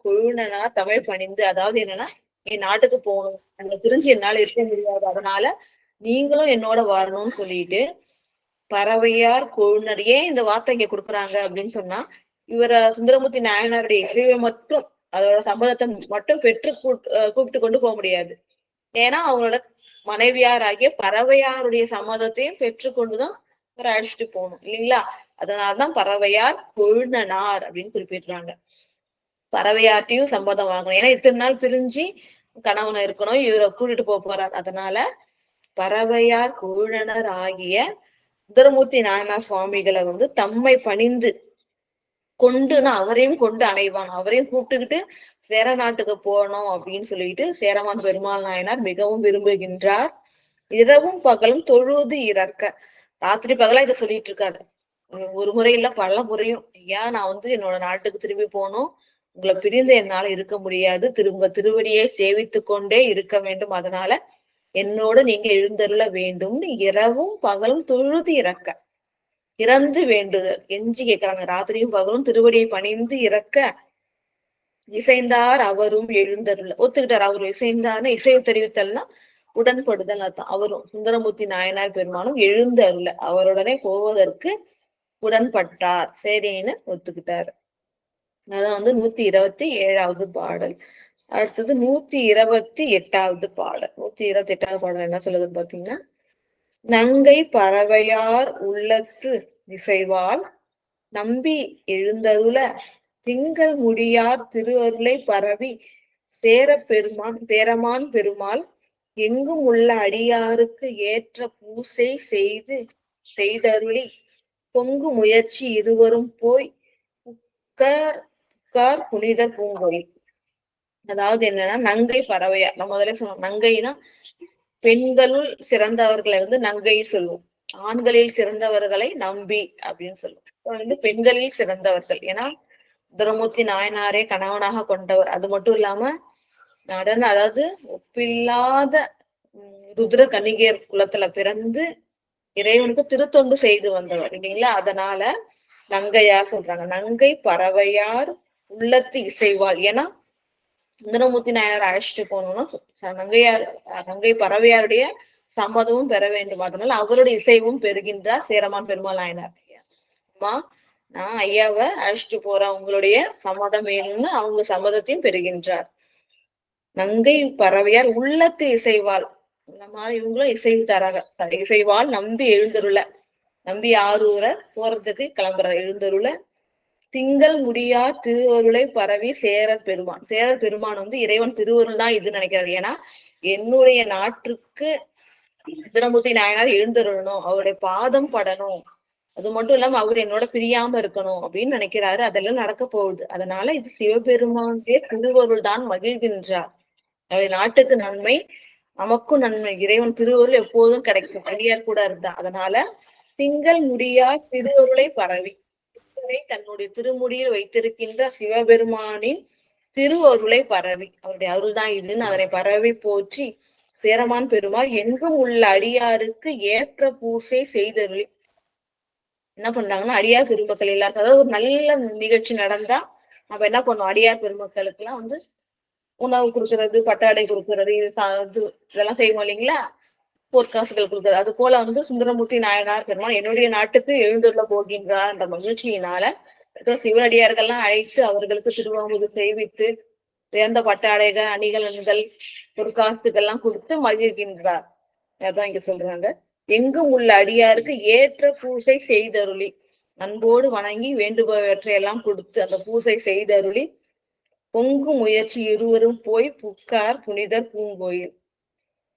கொழுனனார் தமிழ் பணிந்து, அதாவது என்னன்னா என் நாட்டுக்கு போகணும், அங்க பிரிஞ்சு என்னால இருக்க முடியாது, அதனால நீங்களும் என்னோட வரணும்னு சொல்லிட்டு பறவையார் கொழுனர். ஏன் இந்த வார்த்தை இங்க கொடுக்குறாங்க அப்படின்னு சொன்னா, இவர சுந்தரமூர்த்தி நாயனாருடைய இசைவை மட்டும் அதோட சம்மதத்தை மட்டும் பெற்று கூப்பிட்டு கொண்டு போக முடியாது. ஏன்னா அவங்களோட மனைவியாராகிய பறவையாருடைய சம்மதத்தையும் பெற்றுக்கொண்டுதான் இவரை அழைச்சிட்டு போகணும் இல்லைங்களா. அதனாலதான் பறவையார் கொழுனனார் அப்படின்னு குறிப்பிடுறாங்க. பறவையார்ட்டையும் சம்மதம் வாங்கணும். ஏன்னா இத்தனை நாள் பிரிஞ்சு கணவனை இருக்கணும், இவரை கூட்டிட்டு போறார். அதனால பறவையார் கொழுனனர் ஆகிய சுந்தரமூர்த்தி நாயனார் சுவாமிகளை வந்து தம்மை பணிந்து கொண்டுனா அவரையும் கொண்டு அணைவான், அவரையும் கூப்பிட்டுக்கிட்டு சேர நாட்டுக்கு போகணும் அப்படின்னு சொல்லிட்டு சேரமான் பெருமாள் நாயனார் மிகவும் விரும்புகின்றார். இரவும் பகலும் தொழுது இறக்க, ராத்திரி பகலா இதை சொல்லிட்டு இருக்காரு. ஒரு முறை இல்ல பல முறையும், ஐயா நான் வந்து என்னோட நாட்டுக்கு திரும்பி போகணும், உங்களை பிரிந்து என்னால இருக்க முடியாது, திரும்ப திருவடியை சேவித்து கொண்டே இருக்க வேண்டும், அதனால என்னோட நீங்க எழுந்தருள வேண்டும்னு இரவும் பகலும் தொழுது இறக்க, இறந்து வேண்டுதல் எஞ்சி கேட்கிறாங்க. ராத்திரியும் பகலும் திருவடியை பணிந்து இறக்க இசைந்தார் அவரும் எழுந்தருள ஒத்துக்கிட்டார். அவரும் இசைந்தார்னு இசையை தெரிவித்தல்னா உடன்படுதல் அர்த்தம். அவரும் சுந்தரமூர்த்தி நாயனார் பெருமானும் எழுந்தருள அவருடனே போவதற்கு உடன்பட்டார், சரின்னு ஒத்துக்கிட்டாரு. அதான் வந்து 127வது பாடல். அடுத்தது 128வது பாடல். 128வது பாடல் என்ன சொல்லுதுன்னு பாத்தீங்கன்னா, நங்கை பறவையார் உள்ளத்து இசைவால் நம்பி எழுந்தருள திங்கள் முடியார் திருவருளை பரவி சேரமான் பெருமாள் எங்கும் உள்ள அடியாருக்கு ஏற்ற பூசை செய்தருளி பொங்கு முயற்சி இருவரும் போய் புக்கார் புனிதர் பூங்கோயில். அதாவது என்னன்னா, நங்கை பறவையார், நம்ம முதல்ல சொன்னோம் நங்கைனா பெண்களுள் சிறந்தவர்களை வந்து நங்கை சொல்லுவோம், ஆண்களில் சிறந்தவர்களை நம்பி அப்படின்னு சொல்லுவோம். வந்து பெண்களில் சிறந்தவர்கள், ஏன்னா சுந்தரமூர்த்தி நாயனாரே கணவனாக கொண்டவர். அது மட்டும் இல்லாம நடன, அதாவது ஒப்பில்லாத ருத்ர கணிகையர் குலத்துல பிறந்து இறைவனுக்கு திருத்தொண்டு செய்து வந்தவர் இல்லைங்களா. அதனால நங்கையார் சொல்றாங்க. நங்கை பறவையார் உள்ளத்து இசைவாள், ஏன்னா சுந்தரமூர்த்தி நாயனார் அழைச்சிட்டு போகணும்னா நங்கை பறவையாருடைய சம்மதமும் பெற வேண்டும், அதனால அவருடைய இசைவும் பெறுகின்றார் சேரமான் பெருமாள் நாயனார். அம்மா நான் ஐயாவை அழைச்சிட்டு போறேன், உங்களுடைய சம்மதம் வேணும்னு அவங்க சம்மதத்தையும் பெறுகின்றார். நங்கை பறவையார் உள்ளத்து இசைவாள், இந்த மாதிரி இவங்களும் இசை தராங்க. இசைவாள் நம்பி எழுந்தருள, நம்பி ஆரூர போறதுக்கு கிளம்புற எழுந்தருள திங்கள் முடியா திருவருளை பரவி சேரர் பெருமான் வந்து இறைவன் திருவருள் தான் இதுன்னு நினைக்கிறாரு. ஏன்னா என்னுடைய நாட்டுக்கு சுந்தரமூர்த்தி நாயனார் எழுந்தருளணும், அவருடைய பாதம் படணும், அது மட்டும் இல்லாம அவர் என்னோட பிரியாம இருக்கணும் அப்படின்னு நினைக்கிறாரு. அதெல்லாம் நடக்க போகுது. அதனால இது சிவபெருமானுடைய திருவருள் தான் மகிழ்கின்றார். அவருடைய நாட்டுக்கு நன்மை, நமக்கும் நன்மை, இறைவன் திருவருள் எப்போதும் கிடைக்கும் அடியார் கூட இருந்தா. அதனால திங்கள் முடியா திருவருளை பரவி, தன்னுடைய திருமுடியில் வைத்திருக்கின்ற சிவபெருமானின் திருவருளை பரவி, அவருடைய அருள் தான் இதுன்னு அதனை பரவி போற்றி சேரமான் பெருமாள் எங்கும் உள்ள அடியாருக்கு ஏற்ற பூசை செய்தருளி என்ன பண்றாங்கன்னா, அடியார் பெருமக்கள் எல்லாரும், அதாவது ஒரு நல்ல நிகழ்ச்சி நடந்தா நம்ம என்ன பண்ணுவோம், அடியார் பெருமக்களுக்கு எல்லாம் வந்து உணவு கொடுக்கறது, பட்டாடை கொடுக்கறது, இதெல்லாம் செய்வோம் இல்லைங்களா, பொற்காசுகள் கொடுக்கறது. அது போல வந்து சுந்தரமூர்த்தி நாயனார் பெருமாள் என்னுடைய நாட்டுக்கு எழுந்துள்ள போகின்றார் என்ற மகிழ்ச்சியினால சிவனடியார்கள்லாம் அழைத்து அவர்களுக்கு திருவாமுது செய்வித்து சேர்ந்த பட்டாடைகள் அணிகலன்கள் பொற்காசுகள்லாம் கொடுத்து மகிழ்கின்றார். அதான் இங்க சொல்றாங்க. எங்கும் உள்ள அடியாருக்கு ஏற்ற பூசை செய்தருளி, அன்போடு வணங்கி வேண்டுபவற்றையெல்லாம் கொடுத்து அந்த பூசை செய்தருளி பொங்கு முயற்சி இருவரும் போய் புக்கார் புனிதர் பூங்கோயில்.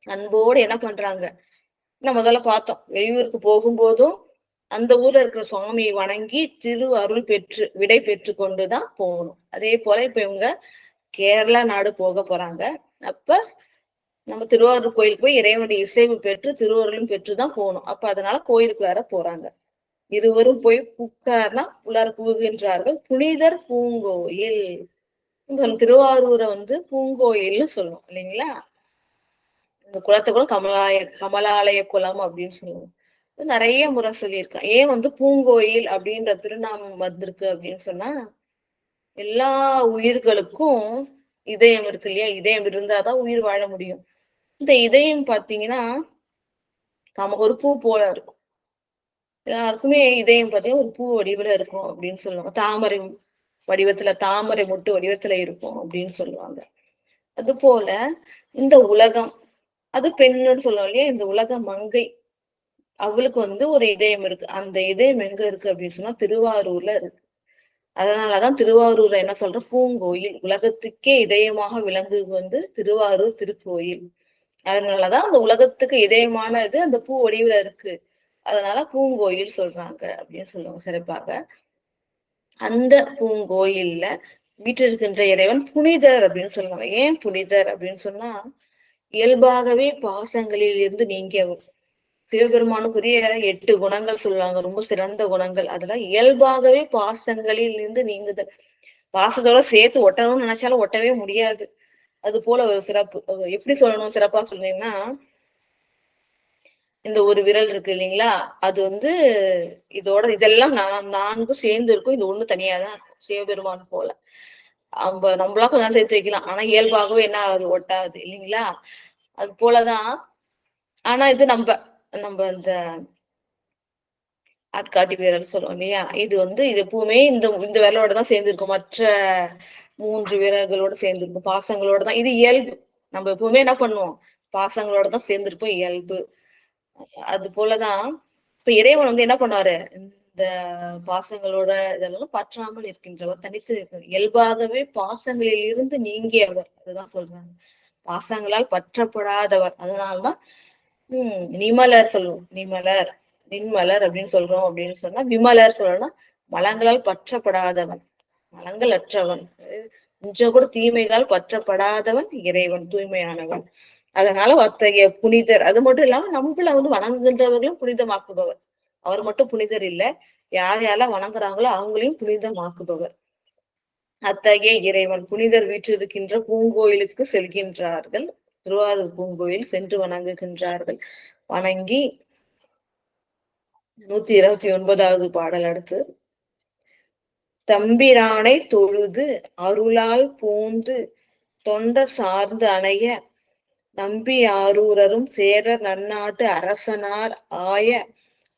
அன்போடு என்ன பண்றாங்க, நம்ம முதல்ல பார்த்தோம், வெளியூருக்கு போகும்போதும் அந்த ஊர்ல இருக்கிற சுவாமியை வணங்கி திரு அருள் பெற்று விடை பெற்று கொண்டுதான் போகணும். அதே போல இப்ப இவங்க கேரளா நாடு போக போறாங்க. அப்ப நம்ம திருவாரூர் கோயிலுக்கு போய் இறைவனுடைய இசைவு பெற்று திருவருளும் பெற்றுதான் போகணும். அப்ப அதனால கோயிலுக்கு வேற போறாங்க. இருவரும் போய் புக்கார்னா உள்ளார புகுகின்றார்கள். புனிதர் பூங்கோயில். திருவாரூரை பூங்கோயில்னு சொல்லுவோம் இல்லைங்களா? இந்த குளத்தை கூட கமலாலய குளம் அப்படின்னு சொல்லுவோம். நிறைய முறை சொல்லியிருக்கேன். ஏன் பூங்கோயில் அப்படின்ற திருநாமம் வந்திருக்கு அப்படின்னு சொன்னா, எல்லா உயிர்களுக்கும் இதயம் இருக்கு இல்லையா? இதயம் இருந்தாதான் உயிர் வாழ முடியும். இந்த இதயம் பாத்தீங்கன்னா ஒரு பூ போல இருக்கும். எல்லாருக்குமே இதயம் பாத்தீங்கன்னா ஒரு பூ வடிவுல இருக்கும் அப்படின்னு சொல்லுவாங்க. தாமரை வடிவத்துல, தாமரை மொட்டு வடிவத்துல இருக்கும் அப்படின்னு சொல்லுவாங்க. அது போல இந்த உலகம், அது பெண்ணுன்னு சொல்லுவோம் இல்லையா? இந்த உலக மங்கை, அவளுக்கு ஒரு இதயம் இருக்கு. அந்த இதயம் எங்க இருக்கு அப்படின்னு சொன்னா திருவாரூர்ல இருக்கு. அதனாலதான் திருவாரூர்ல என்ன சொல்ற, பூங்கோயில். உலகத்துக்கே இதயமாக விளங்குவது திருவாரூர் திருக்கோயில். அதனாலதான் அந்த உலகத்துக்கு இதயமானது அந்த பூ வடிவுல இருக்கு. அதனால பூங்கோயில் சொல்றாங்க அப்படின்னு சொல்லுவாங்க சிறப்பாக. அந்த பூங்கோயில்ல வீற்றிருக்கின்ற இறைவன் புனிதர் அப்படின்னு சொல்லுவாங்க. ஏன் புனிதர் அப்படின்னு சொன்னா, இயல்பாகவே பாசங்களில் இருந்து நீங்கியவர். சிவபெருமானுக்குரிய 8 குணங்கள் சொல்லுவாங்க, ரொம்ப சிறந்த குணங்கள். அதெல்லாம் இயல்பாகவே பாசங்களில் இருந்து நீங்குதல். பாசத்தோட சேர்த்து ஒட்டணும்னு நினைச்சாலும் ஒட்டவே முடியாது. அது போல ஒரு சிறப்பு. எப்படி சொல்லணும், சிறப்பா சொன்னீங்கன்னா, இந்த ஒரு விரல் இருக்கு இல்லைங்களா? அது இதோட இதெல்லாம் நான்கும் சேர்ந்து இருக்கும். இது ஒண்ணு தனியாதான் இருக்கும். சிவபெருமான் போல நம்மளா கொஞ்சம் சேர்த்து வைக்கலாம். ஆனா இயல்பாகவே என்ன ஆகுது, ஒட்டாது இல்லைங்களா? அது போலதான். ஆனா இது நம்ம இந்த ஆட்காட்டி விரல் சொல்லுவோம் இல்லையா? இது இது எப்பவுமே இந்த விரலோட தான் சேர்ந்திருக்கும். மற்ற 3 விரல்களோட சேர்ந்திருக்கும். பாசங்களோட தான். இது இயல்பு. நம்ம எப்பவுமே என்ன பண்ணுவோம், பாசங்களோட தான் சேர்ந்திருப்போம், இயல்பு. அது போலதான் இப்ப இறைவன் என்ன பண்ணுவாரு, இந்த பாசங்களோட இதெல்லாம் பற்றாமல் இருக்கின்றவர், தனித்து இருக்கிறார். இயல்பாகவே பாசங்களில் இருந்து நீங்கியவர். அதுதான் சொல்றாங்க, பாசங்களால் பற்றப்படாதவர். அதனால்தான் நிமலர் சொல்லுவோம். நிமலர், நின்மலர் அப்படின்னு சொல்றோம். அப்படின்னு சொன்னா விமலர் சொல்லணும்னா மலங்களால் பற்றப்படாதவன், மலங்கள் அற்றவன், கொஞ்சம் கூட தீமைகளால் பற்றப்படாதவன் இறைவன், தூய்மையானவன். அதனால அத்தகைய புனிதர். அது மட்டும் இல்லாம நம்மள வணங்குகின்றவர்களும் புனிதமாக்குபவர். அவர் மட்டும் புனிதர் இல்ல, யார் யாரெல்லாம் வணங்குறாங்களோ அவங்களையும் புனிதமாக்குபவர். அத்தகைய இறைவன் புனிதர் வீற்றிருக்கின்ற பூங்கோயிலுக்கு செல்கின்றார்கள். திருவாரூர் பூங்கோயில் சென்று வணங்குகின்றார்கள். வணங்கி 129வது பாடல் அடுத்து. தம்பிரானை தொழுது அருளால் பூந்து தொண்டர் சார்ந்து அணைய நம்பி ஆரூரரும் சேரர் நன்னாட்டு அரசனார் ஆய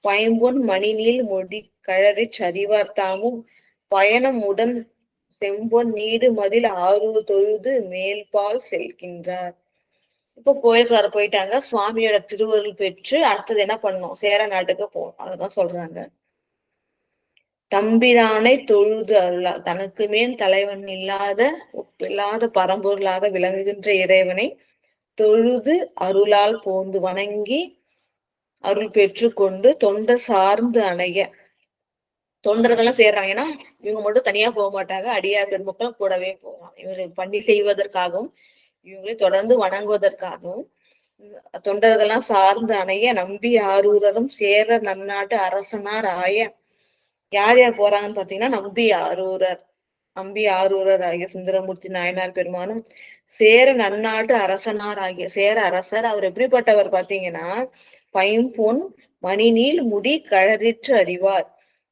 பைம்பொன் மணிநீள் மொழி கழறிச் சரிவார் தாமும் பயணம் உடன் செம்பொன் நீடு மதில் ஆரூர் தொழுது மேல்பால் செல்கின்றார். இப்போ கோயிலுக்கு வர போயிட்டாங்க. சுவாமியோட திருவருள் பெற்று அடுத்தது என்ன பண்ணணும், சேர நாட்டுக்கு போகணும். அதுதான் சொல்றாங்க. தம்பிரானை தொழுது அருளா, தனக்கு மேல் தலைவன் இல்லாத ஒப்பில்லாத பரம்பொருளாக விளங்குகின்ற இறைவனை தொழுது அருளால் போந்து வணங்கி அருள் பெற்று கொண்டு தொண்டர் சார்ந்து அணைய, தொண்டர்கள்லாம் சேர்றாங்க. ஏன்னா இவங்க மட்டும் தனியா போக மாட்டாங்க, அடியார் பெருமக்களும் கூடவே போவாங்க. இவர்கள் பணி செய்வதற்காகவும் இவங்களை தொடர்ந்து வணங்குவதற்காகவும் தொண்டர்கள்லாம் சார்ந்து அணைய நம்பி ஆரூரரும் சேர நன்னாட்டு அரசனார் ஆய. யார் யார் போறாங்கன்னு பாத்தீங்கன்னா, நம்பி ஆரூரர் ஆகிய சுந்தரமூர்த்தி நாயனார் பெருமானும் சேர நன்னாட்டு அரசனார் ஆகிய சேர அரசர். அவர் எப்படிப்பட்டவர் பாத்தீங்கன்னா, பைம்பொன் மணிநீள் முடி கழறிற்று அறிவார்.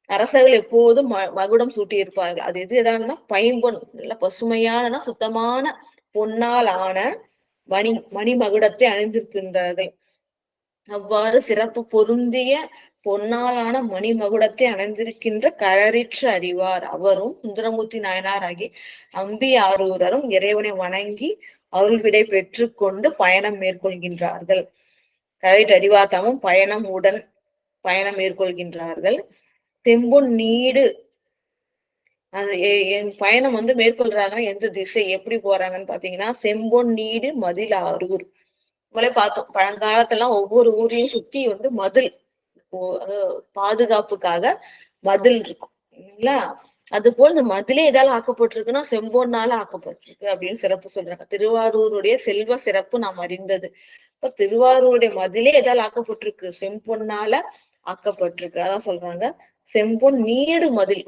அரசர்கள் எப்போதும் மகுடம் சூட்டி இருப்பார்கள். அது எதான்னா பைம்பொன், நல்ல பசுமையான சுத்தமான பொன்னால் ஆன மணி மகுடத்தை அணிந்திருக்கின்றார்கள். அவ்வாறு சிறப்பு பொருந்திய பொன்னாலான மணி மகுடத்தை அணிந்திருக்கின்ற கழறிற்று அறிவார் அவரும் சுந்தரமூர்த்தி நாயனார் ஆகி அம்பி ஆரூரரும் இறைவனை வணங்கி அருள் விடை பெற்று கொண்டு பயணம் மேற்கொள்கின்றார்கள். கழறிற்று அறிவார் தாமும் பயணம் மேற்கொள்கின்றார்கள். செம்பொன் நீடு, பயணம் மேற்கொள்றாங்க. எந்த திசை எப்படி போறாங்கன்னு பாத்தீங்கன்னா, செம்பொன் நீடு மதில் ஆரூர். நம்மளே பார்த்தோம் பழங்காலத்தெல்லாம் ஒவ்வொரு ஊரையும் சுத்தி வந்து மதில் பாதுகாப்புக்காக மதில் இருக்கும் இல்லைங்களா? அது போல் இந்த மதிலே எதால ஆக்கப்பட்டிருக்குன்னா செம்பொன்னால ஆக்கப்பட்டிருக்கு அப்படின்னு சிறப்பு சொல்றாங்க. திருவாரூருடைய செல்வ சிறப்பு நாம் அறிந்தது. இப்ப திருவாரூருடைய மதிலே எதால ஆக்கப்பட்டிருக்கு? செம்பொன்னால ஆக்கப்பட்டிருக்கு. அதான் சொல்றாங்க செம்பொன் நீடு மதில்.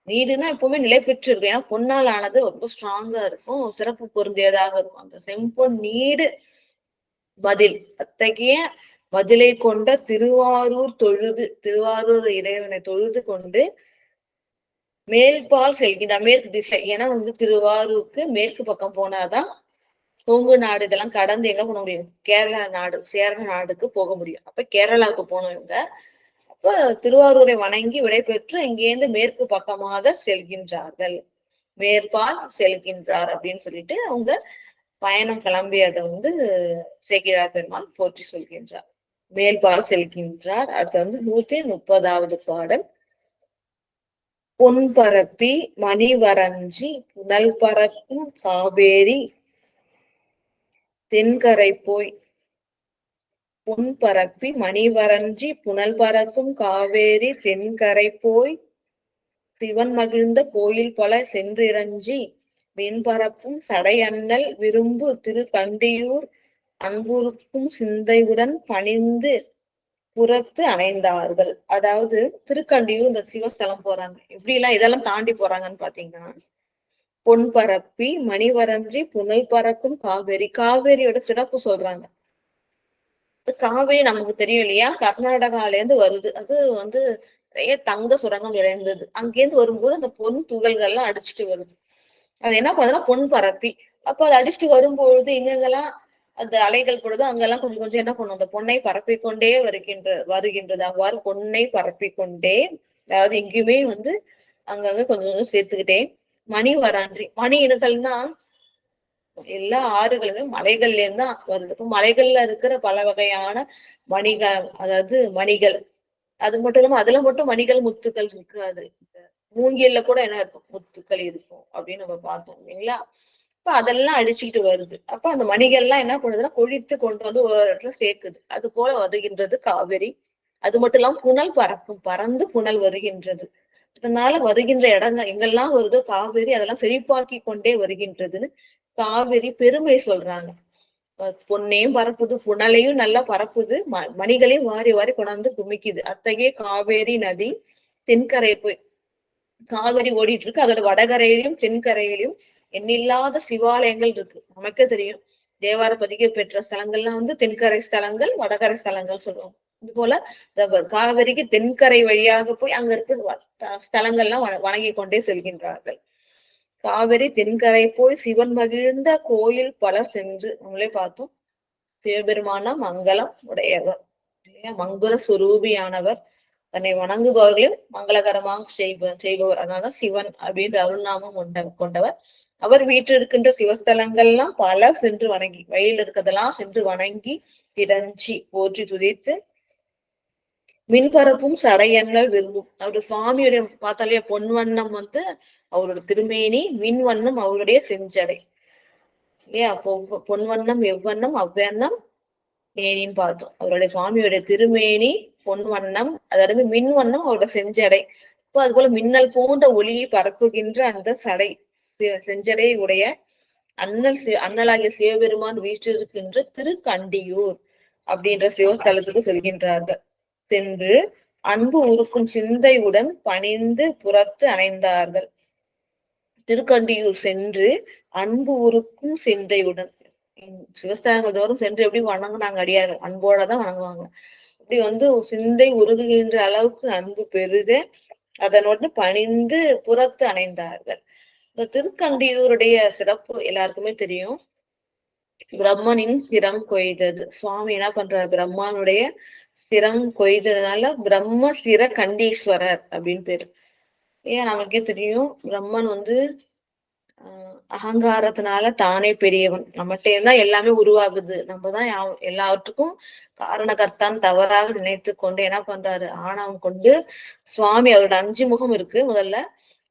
நீடுன்னா எப்பவுமே நிலை பெற்று இருக்கும். ஏன்னா பொன்னால் ஆனது ரொம்ப ஸ்ட்ராங்கா இருக்கும், சிறப்பு பொருந்தியதாக இருக்கும். அந்த செம்பொன் நீடு மதில் அத்தகைய மதிலை கொண்ட திருவாரூர் தொழுது, திருவாரூர் இறைவனை தொழுது கொண்டு மேல்பால் செல்கின்றார். மேற்கு திசை. ஏன்னா வந்து திருவாரூருக்கு மேற்கு பக்கம் போனாதான் கொங்கு நாடு இதெல்லாம் கடந்து எங்க போக முடியும்? கேரளா நாடு, சேர நாடுக்கு போக முடியும். அப்ப கேரளாவுக்கு போனவங்க அப்ப திருவாரூரை வணங்கி விடைபெற்று இங்கேருந்து மேற்கு பக்கமாக செல்கின்றார்கள். மேற்பால் செல்கின்றார் அப்படின்னு சொல்லிட்டு அவங்க பயணம் கிளம்பியதை வந்து சேக்கிழார் பெருமாள் போற்றி சொல்கின்றார். மேல்பால் செல்கின்றார். அடுத்து வந்து 130வது பாடல். பொன் பரப்பி மணி வரைஞ்சி புனல் பறக்கும் காவேரி தென்கரை போய். பொன் பரப்பி மணி வரைஞ்சி புனல் பறக்கும் காவேரி தென்கரை போய் சிவன் மகிழ்ந்த கோயில் பல சென்றிரஞ்சி மின்பரப்பும் சடையண்ணல் விரும்பு திருக்கண்டியூர் அன்புறுக்கும் சிந்தையுடன் பணிந்து புறத்து அணைந்தார்கள். அதாவது திருக்கண்டியூர் இந்த சிவஸ்தலம் போறாங்க. எப்படி எல்லாம் இதெல்லாம் தாண்டி போறாங்கன்னு பாத்தீங்கன்னா, பொன் பரப்பி மணிவரன்றி புனல் பறக்கும் காவேரி. காவேரியோட சிறப்பு சொல்றாங்க. காவேரி நமக்கு தெரியும் இல்லையா? கர்நாடகால இருந்து வருது. அது வந்து நிறைய தங்க சுரங்கம் நிறைந்தது. அங்கேருந்து வரும்போது அந்த பொன் துகள்கள்லாம் அடிச்சுட்டு வருது. அது என்ன பண்ணுதுன்னா பொன் பரப்பி. அப்ப அதை அடிச்சுட்டு வரும்பொழுது எங்கெங்கெல்லாம் அந்த அலைகள் பொழுது அங்கெல்லாம் கொஞ்சம் கொஞ்சம் என்ன பண்ணும்? அந்த பொன்னை பரப்பிக்கொண்டே வருகின்றது. அவ்வாறு பொன்னை பரப்பிக்கொண்டே, அதாவது எங்கேயுமே வந்து அங்கங்க கொஞ்சம் கொஞ்சம் சேர்த்துக்கிட்டே மணி வரான்றி. மணி இனங்கள்னா எல்லா ஆறுகளுமே மலைகள்ல இருந்து தான் வருது. இப்ப மலைகள்ல இருக்கிற பல வகையான மணிகள், அதாவது மணிகள், அது மட்டும் இல்லாம அதுல மட்டும் மணிகள் முத்துக்கள் இருக்காது. மூங்கில்ல கூட என்ன இருக்கும்? முத்துக்கள் இருக்கும் அப்படின்னு நம்ம பார்த்தோம் இல்லைங்களா? அப்ப அதெல்லாம் அடிச்சுக்கிட்டு வருது. அப்ப அந்த மணிகள்லாம் என்ன பண்ணுதுன்னா கொழித்து கொண்டு வந்து ஒரு இடத்துல சேர்க்குது. அது போல வருகின்றது காவிரி. அது மட்டும் இல்லாம புனல் பறந்து புனல் வருகின்றது. அதனால வருகின்ற இடங்கள் எங்கெல்லாம் வருதோ காவிரி அதெல்லாம் செழிப்பாக்கி கொண்டே வருகின்றதுன்னு காவிரி பெருமை சொல்றாங்க. பொன்னையும் பரப்புது, புனலையும் நல்லா பரப்புது, மணிகளையும் வாரி வாரி கொண்டாந்து குமிக்குது. அத்தகைய காவேரி நதி தென்கரை போய் காவிரி ஓடிட்டு இருக்கு. அதோட வடகரையிலும் தென்கரையிலும் எண்ணில்லாத சிவாலயங்கள் இருக்கு. நமக்கே தெரியும் தேவார பதிகை பெற்ற ஸ்தலங்கள்லாம் வந்து தென்கரை ஸ்தலங்கள், வடகரை ஸ்தலங்கள் சொல்லுவாங்க. இது போல காவிரிக்கு தென்கரை வழியாக போய் அங்க இருக்க ஸ்தலங்கள்லாம் வணங்கி கொண்டே செல்கின்றார்கள். காவிரி தென்கரை போய் சிவன் மகிழ்ந்த கோயில் பல சென்று, நம்மளே பார்த்தோம் சிவபெருமான மங்களம் உடையவர் இல்லையா? மங்குர சுரூபியானவர், தன்னை வணங்குபவர்களையும் மங்களகரமாக செய்பவர். அதனால சிவன் அப்படின்ற அருள்நாமம் கொண்டவர். அவர் வீட்டில் இருக்கின்ற சிவஸ்தலங்கள்லாம் பல சென்று வணங்கி, வயலில் இருக்கிறதெல்லாம் சென்று வணங்கி திரஞ்சி போற்றி துதித்து மின்பரப்பும் சடையண்ணல் விரும்பும். அவருடைய சுவாமியுடைய பார்த்தாலே பொன்வண்ணம் வந்து அவரோட திருமேனி, மின் வண்ணம் அவருடைய செஞ்சடை இல்லையா? பொன்வண்ணம் எவ்வண்ணம் அவ்வண்ணம் மேனின்னு பார்த்தோம். அவருடைய சுவாமியுடைய திருமேனி பொன் வண்ணம், அதாவது மின் வண்ணம் அவரோட செஞ்சடை. இப்போ அது போல மின்னல் போன்ற ஒளியை பரப்புகின்ற அந்த சடை செஞ்சடை உடைய அண்ணலாகிய சிவபெருமான் வீற்றிருக்கின்ற திருக்கண்டியூர் அப்படின்ற சிவஸ்தலத்துக்கு செல்கின்றார்கள். சென்று அன்பு உருக்கும் சிந்தையுடன் பணிந்து புறத்து அணைந்தார்கள். திருக்கண்டியூர் சென்று அன்பு உருக்கும் சிந்தையுடன், சிவஸ்தலங்கள் தோறும் சென்று எப்படி வணங்குனாங்க அடியார்கள்? அன்போடதான் வணங்குவாங்க. இப்படி வந்து சிந்தை உருகுகின்ற அளவுக்கு அன்பு பெருக அதனோடு பணிந்து புறத்து அணைந்தார்கள். இந்த திருக்கண்டியூருடைய சிறப்பு எல்லாருக்குமே தெரியும். பிரம்மனின் சிரம் கொய்தது. சுவாமி என்ன பண்றாரு? பிரம்மானுடைய சிரம் கொய்ததுனால பிரம்ம சிர கண்டீஸ்வரர் அப்படின்னு பேரு. ஏன் நமக்கே தெரியும் பிரம்மன் வந்து அகங்காரத்தினால தானே பெரியவன். நம்மகிட்ட தான் எல்லாமே உருவாகுது. நம்மதான் எல்லாவற்றுக்கும் காரணகர்த்தான் தவறாக நினைத்து கொண்டு என்ன பண்றாரு? ஆணவம் கொண்டு சுவாமி அவரோட 5 முகம் இருக்கு. முதல்ல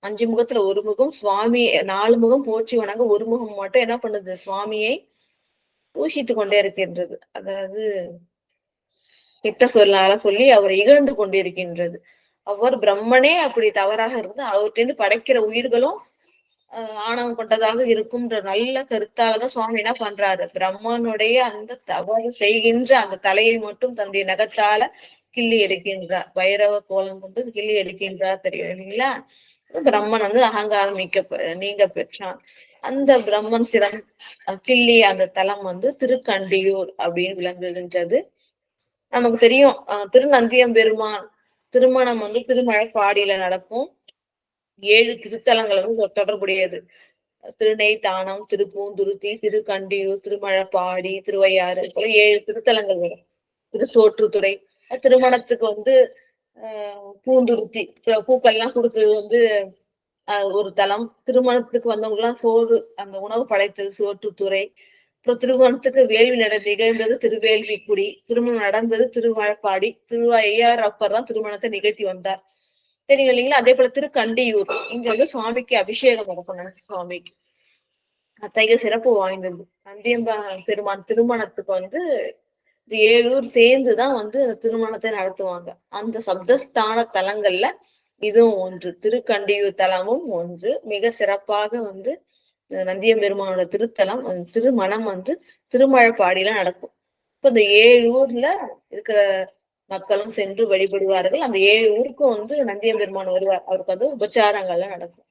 5 முகத்துல ஒரு முகம் சுவாமி, 4 முகம் போற்றி வணங்க ஒரு முகம் மட்டும் என்ன பண்ணுது? சுவாமியை ஊஷித்து கொண்டே இருக்கின்றது. அதாவது கெட்ட சொல்லால சொல்லி அவரை இகழ்ந்து கொண்டிருக்கின்றது. அவர் பிரம்மனே அப்படி தவறாக இருந்து அவர்கிட்ட படைக்கிற உயிர்களும் ஆணவம் கொண்டதாக இருக்கும்ன்ற நல்ல கருத்தாலதான் சுவாமி என்ன பண்றாரு, பிரம்மனுடைய அந்த தவறு செய்கின்ற அந்த தலையை மட்டும் தன்னுடைய நகத்தால கிள்ளி எடுக்கின்றார். வைரவ கோலம் கொண்டு கிள்ளி எடுக்கின்றார், தெரியும் இல்லைங்களா? பிரம்மன் வந்து அகங்காரம் நீங்க பெற்றான். அந்த பிரம்மன் கிள்ளி அந்த தலம் வந்து திருக்கண்டியூர் அப்படின்னு விளங்குகின்றது. நமக்கு தெரியும் திருநந்தியம் பெருமான் திருமணம் வந்து திருமழப்பாடியில நடக்கும். 7 திருத்தலங்கள் வந்து தொடர்புடையது. திருநெய்த்தானம், திருப்பூந்துருத்தி, திருக்கண்டியூர், திருமழப்பாடி, திருவையாறு போல 7 திருத்தலங்கள் வரும். திருச்சோற்றுத்துறை. திருமணத்துக்கு வந்து பூந்துருத்தி பூக்கள்லாம் கொடுத்தது வந்து ஒரு தலம். திருமணத்துக்கு வந்தவங்க எல்லாம் சோறு அந்த உணவு படைத்தது சோற்றுத்துறை. அப்புறம் திருமணத்துக்கு வேள்வி நிகழ்ந்தது திருவேள்விக்குடி. திருமணம் நடந்தது திருமழப்பாடி. திருவையார் அப்பர் தான் திருமணத்தை நிகழ்த்தி வந்தார், தெரியும் இல்லைங்களா? அதே போல திருக்கண்டியூர், இங்க வந்து சுவாமிக்கு அபிஷேகம் நடக்கும். சுவாமிக்கு அத்தகைய சிறப்பு வாய்ந்தது. நந்தியம்பா பெருமான் திருமணத்துக்கு வந்து 7 ஊர் சேர்ந்துதான் வந்து திருமணத்தை நடத்துவாங்க. அந்த சப்தஸ்தான தலங்கள்ல இதுவும் ஒன்று. திருக்கண்டியூர் தலமும் ஒன்று. மிக சிறப்பாக வந்து நந்தியம் பெருமானோட திருத்தலம் திருமணம் வந்து திருமழப்பாடியில நடக்கும். இப்ப இந்த 7 ஊர்ல இருக்கிற மக்களும் சென்று வழிபடுவார்கள். அந்த 7 ஊருக்கும் வந்து நந்தியம் பெருமான் வருவார். அவருக்கு வந்து உபச்சாரங்கள்லாம் நடக்கும்.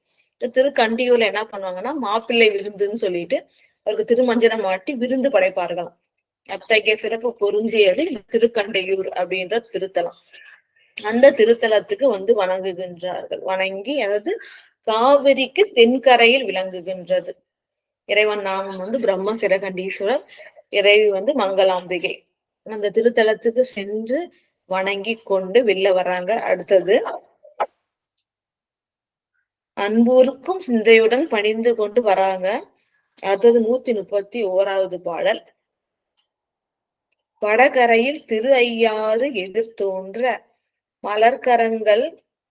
திருக்கண்டியூர்ல என்ன பண்ணுவாங்கன்னா மாப்பிள்ளை விருந்துன்னு சொல்லிட்டு அவருக்கு திருமஞ்சனம் மாட்டி விருந்து படைப்பார்களாம். அத்தகைய சிறப்பு பொருந்தியது திருக்கண்டையூர் அப்படின்ற திருத்தலம். அந்த திருத்தலத்துக்கு வந்து வணங்குகின்றார்கள். வணங்கி, அதாவது காவிரிக்கு தென்கரையில் விளங்குகின்றது. இறைவன் நாமம் வந்து பிரம்ம சிரகண்டீஸ்வரர், இறைவி வந்து மங்களாம்பிகை. அந்த திருத்தலத்துக்கு சென்று வணங்கி கொண்டு வெளில வர்றாங்க. அடுத்தது அன்பூருக்கும் சிந்தையுடன் பணிந்து கொண்டு வராங்க. அடுத்தது 131வது பாடல். வடகரையில் திரு ஐயாறு எதிர்த்தோன்ற மலர்கரங்கள்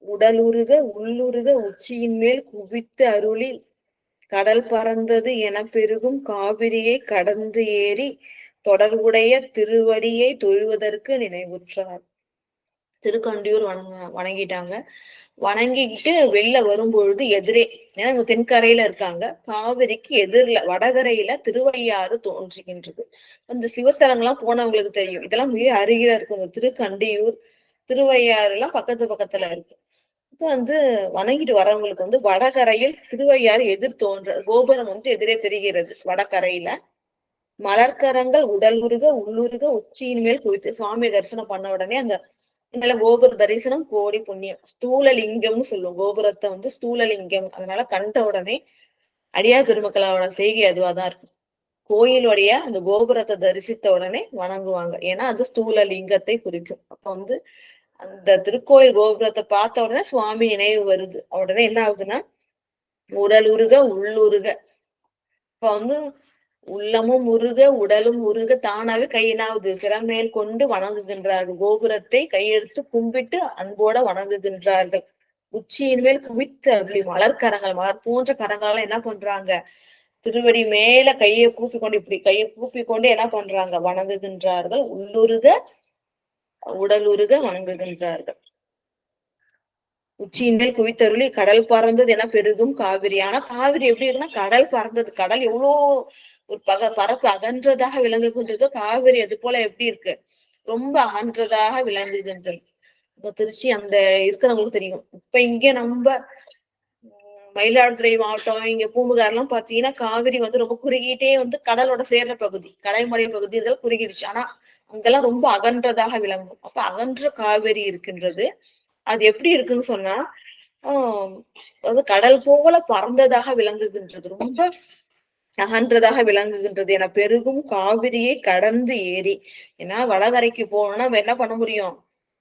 உடலுருக உள்ளுருக உச்சியின் மேல் குவித்து அருளி கடல் பறந்தது என பெருகும் காவிரியை கடந்து ஏறி தொடர்புடைய திருவடியை தொழுவதற்கு நினைவுற்றார். திருக்கண்டியூர் வணங்கிட்டாங்க. வணங்கிக்கிட்டு வெளில வரும்பொழுது எதிரே, ஏன்னா இவங்க தென்கரையில இருக்காங்க, காவிரிக்கு எதிரில வடகரையில திருவையாறு தோன்றுகின்றது. அந்த சிவஸ்தலங்கள்லாம் போனவங்களுக்கு தெரியும், இதெல்லாம் மிக அருகில இருக்கு. இந்த திருக்கண்டியூர் திருவையாறு எல்லாம் பக்கத்துல இருக்கு. இப்ப வந்து வணங்கிட்டு வரவங்களுக்கு வந்து வடகரையில் திருவையாறு எதிர் தோன்ற கோபுரம் வந்து எதிரே தெரிகிறது. வடகரையில மலர்கரங்கள் உடல் உருக உள்ளுருக உச்சியின் மேல் குவித்து சுவாமி தரிசனம் பண்ண உடனே அந்த கோபுர தரிசனம் கோடி புண்ணியம். ஸ்தூலலிங்கம்னு சொல்லுவோம் கோபுரத்தை வந்து ஸ்தூலலிங்கம். அதனால கண்ட உடனே அடியார் பெருமக்களோட செய்கை அதுவாதான் இருக்கும். கோயிலுடைய அந்த கோபுரத்தை தரிசித்த உடனே வணங்குவாங்க. ஏன்னா அது ஸ்தூல லிங்கத்தை குறிக்கும். அப்ப வந்து அந்த திருக்கோயில் கோபுரத்தை பார்த்த உடனே சுவாமி நினைவு வருது. உடனே என்ன ஆகுதுன்னா உடல் உருக உள்ளுருக. இப்ப வந்து உள்ளமும் உருக உடலும் உருக தானாவே கையினாவது சிறமேல் கொண்டு வணங்குகின்றார்கள். கோபுரத்தை கையெடுத்து கும்பிட்டு அன்போட வணங்குகின்றார்கள். உச்சியின் மேல் குவித்து அப்படி மலர்கரங்கள் மலர் போன்ற கரங்களால என்ன பண்றாங்க, திருவடி மேல கையை கூப்பி கொண்டு இப்படி கையை கூப்பி கொண்டு என்ன பண்றாங்க, வணங்குகின்றார்கள். உள்ளுருக உடலுருக வணங்குகின்றார்கள். உச்சியின் மேல் குவித்தருளி கடல் பறந்தது என பெருகும் காவிரி. ஆனா காவிரி எப்படி இருக்குன்னா கடல் பறந்தது. கடல் எவ்வளோ ஒரு பரப்பு அகன்றதாக விளங்குகின்றதோ காவிரி அது போல எப்படி இருக்கு, ரொம்ப அகன்றதாக விளங்குகின்றது. இப்ப திருச்சி அந்த இருக்கிறவங்களுக்கு தெரியும். இப்ப இங்க நம்ம மயிலாடுதுறை மாவட்டம் இங்க பூம்புகார் எல்லாம் பாத்தீங்கன்னா காவிரி வந்து ரொம்ப குறுகிட்டே வந்து கடலோட சேர்ற பகுதி, கடல்மலை பகுதி இதெல்லாம் குறுகிடுச்சு. ஆனா அங்கெல்லாம் ரொம்ப அகன்றதாக விளங்கும். அப்ப அகன்ற காவிரி இருக்கின்றது. அது எப்படி இருக்குன்னு சொன்னா அதாவது கடல் போல பறந்ததாக விளங்குகின்றது, ரொம்ப அகன்றதாக விளங்குகின்றது என பெருகும் காவிரியை கடந்து ஏறி. ஏன்னா வடகரைக்கு போகணும்னா நம்ம என்ன பண்ண முடியும்,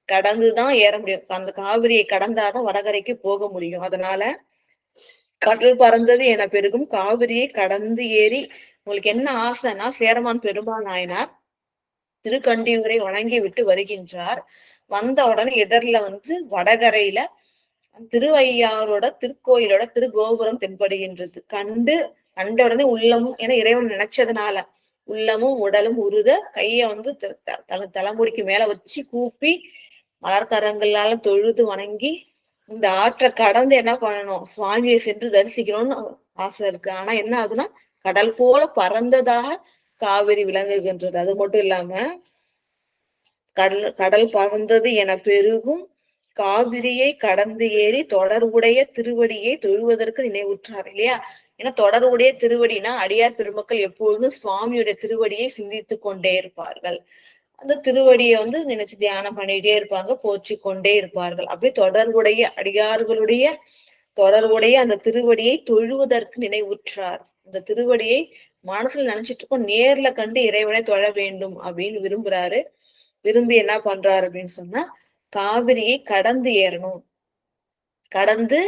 கடந்துதான் ஏற முடியும். அந்த காவிரியை கடந்தாதான் வடகரைக்கு போக முடியும். அதனால கடல் பறந்தது என பெருகும் காவிரியை கடந்து ஏறி. உங்களுக்கு என்ன ஆசைன்னா சேரமான் பெருமாள் நாயனார் திருக்கண்டியூரை வணங்கி விட்டு வருகின்றார். வந்த உடனே இடர்ல வந்து வடகரையில திருவையாரோட திருக்கோயிலோட திருகோபுரம் தென்படுகின்றது. கண்ட உடனே உள்ளமும், ஏன்னா இறைவன் நினைச்சதுனால உள்ளமும் உடலும் உருக கைய வந்து தலைமுடிக்கு மேல வச்சு கூப்பி மலர்கரங்களால தொழுது வணங்கி இந்த ஆற்றை கடந்து என்ன பண்ணணும், சுவாமியை சென்று தரிசிக்கணும்னு ஆசை இருக்கு. ஆனா என்ன ஆகுதுன்னா கடல் போல பறந்ததாக காவிரி விளங்குகின்றது. அது மட்டும் இல்லாம கடல் பறந்தது என பெருகும் காவிரியை கடந்து ஏறி தொடர்புடைய திருவடியை தொழுவதற்கு நினைவுற்றார் இல்லையா. ஏன்னா தொடர்புடைய திருவடினா அடியார் பெருமக்கள் எப்பொழுதும் சுவாமியுடைய திருவடியை சிந்தித்து கொண்டே இருப்பார்கள். அந்த திருவடியை வந்து நினைச்சு தியானம் பண்ணிட்டே இருப்பாங்க, போற்றி கொண்டே இருப்பார்கள். அப்படி தொடர்புடைய அடியார்களுடைய தொடர்புடைய அந்த திருவடியை தொழுவதற்கு நினைவுற்றார். அந்த திருவடியை மனசுல நினைச்சிட்டு இருக்கோம், நேர்ல கண்டு இறைவனை தொழ வேண்டும் அப்படின்னு விரும்புறாரு. விரும்பி என்ன பண்றாரு அப்படின்னு சொன்னா காவிரியை கடந்து ஏறணும், கடந்து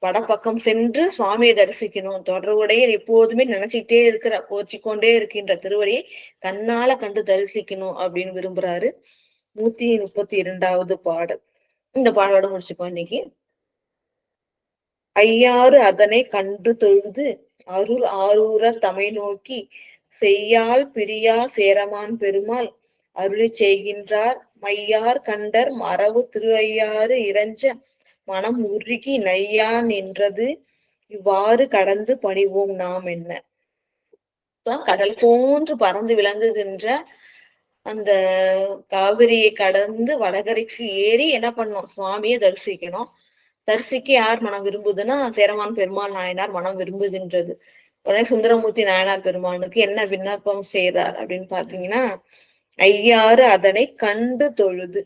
வடப்பக்கம் சென்று சுவாமியை தரிசிக்கணும். தொடர்புடைய எப்போதுமே நினைச்சுக்கிட்டே இருக்கிற போற்றிக்கொண்டே இருக்கின்ற திருவடியை கண்ணால கண்டு தரிசிக்கணும் அப்படின்னு விரும்புறாரு. 132வது பாடல். இந்த பாடலோட முடிச்சுப்போம் இன்னைக்கு. ஐயாறு அதனை கண்டு தொழுது அருள் ஆரூர தமை நோக்கி செய்யால் பிரியா சேரமான் பெருமாள் அருளி செய்கின்றார் மையார் கண்டர் மரபு திருவையாறு இறைஞ்ச மனம் உருகி நையா நின்றது இவ்வாறு கடந்து பணிவோம் நாம் என்ன. கடல் போன்று பறந்து விளங்குகின்ற அந்த காவிரியை கடந்து வடகரைக்கு ஏறி என்ன பண்ணோம், சுவாமியை தரிசிக்கணும். தரிசிக்க யார் மனம் விரும்புதுன்னா சேரமான் பெருமாள் நாயனார் மனம் விரும்புகின்றது. உடனே சுந்தரமூர்த்தி நாயனார் பெருமானுக்கு என்ன விண்ணப்பம் செய்தார் அப்படின்னு பாத்தீங்கன்னா, ஐயாறு அதனை கண்டு தொழுது.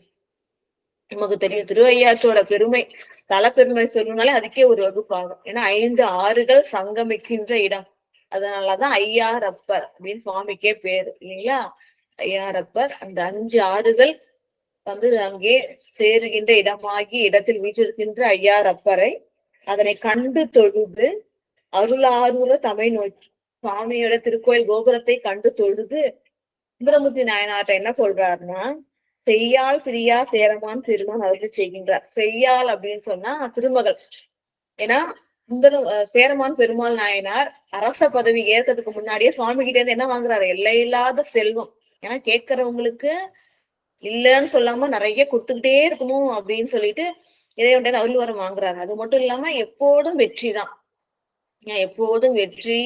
நமக்கு தெரியும் திருவையாற்றோட பெருமை, தல பெருமை சொல்லணும்னாலே அதுக்கே ஒரு வகுப்பாகும். ஏன்னா 5 ஆறுகள் சங்கமிக்கின்ற இடம். அதனாலதான் ஐயாரப்பர் அப்படின்னு சுவாமிக்கே பேரு இல்லைங்களா. ஐயாரப்பர் அந்த 5 ஆறுகள் வந்து அங்கே சேருகின்ற இடமாகி இடத்தில் வீற்றிருக்கின்ற ஐயாரப்பரை அதனை கண்டு தொழுது அருளாரூர தமை நோக்கி சுவாமியோட திருக்கோயில் கோபுரத்தை கண்டு தொழுது சுந்தரமூர்த்தி நாயனார்ட்ட என்ன சொல்றாருன்னா, செய்யால் பிரியா சேரமான் பெருமான் அருள் செய்கின்றார். செய்யால் அப்படின்னு சொன்னா திருமகள். ஏன்னா சேரமான் பெருமாள் நாயனார் அரச பதவி ஏற்கிறதுக்கு முன்னாடியே சுவாமி கிட்ட இருந்து என்ன வாங்குறாரு, எல்லையில்லாத செல்வம். ஏன்னா கேட்கிறவங்களுக்கு இல்லைன்னு சொல்லாம நிறைய கொடுத்துக்கிட்டே இருக்கணும் அப்படின்னு சொல்லிட்டு இறைவன் அருள் வரம் வாங்குறாரு. அது மட்டும் இல்லாம எப்போதும் வெற்றி தான், எப்போதும் வெற்றி,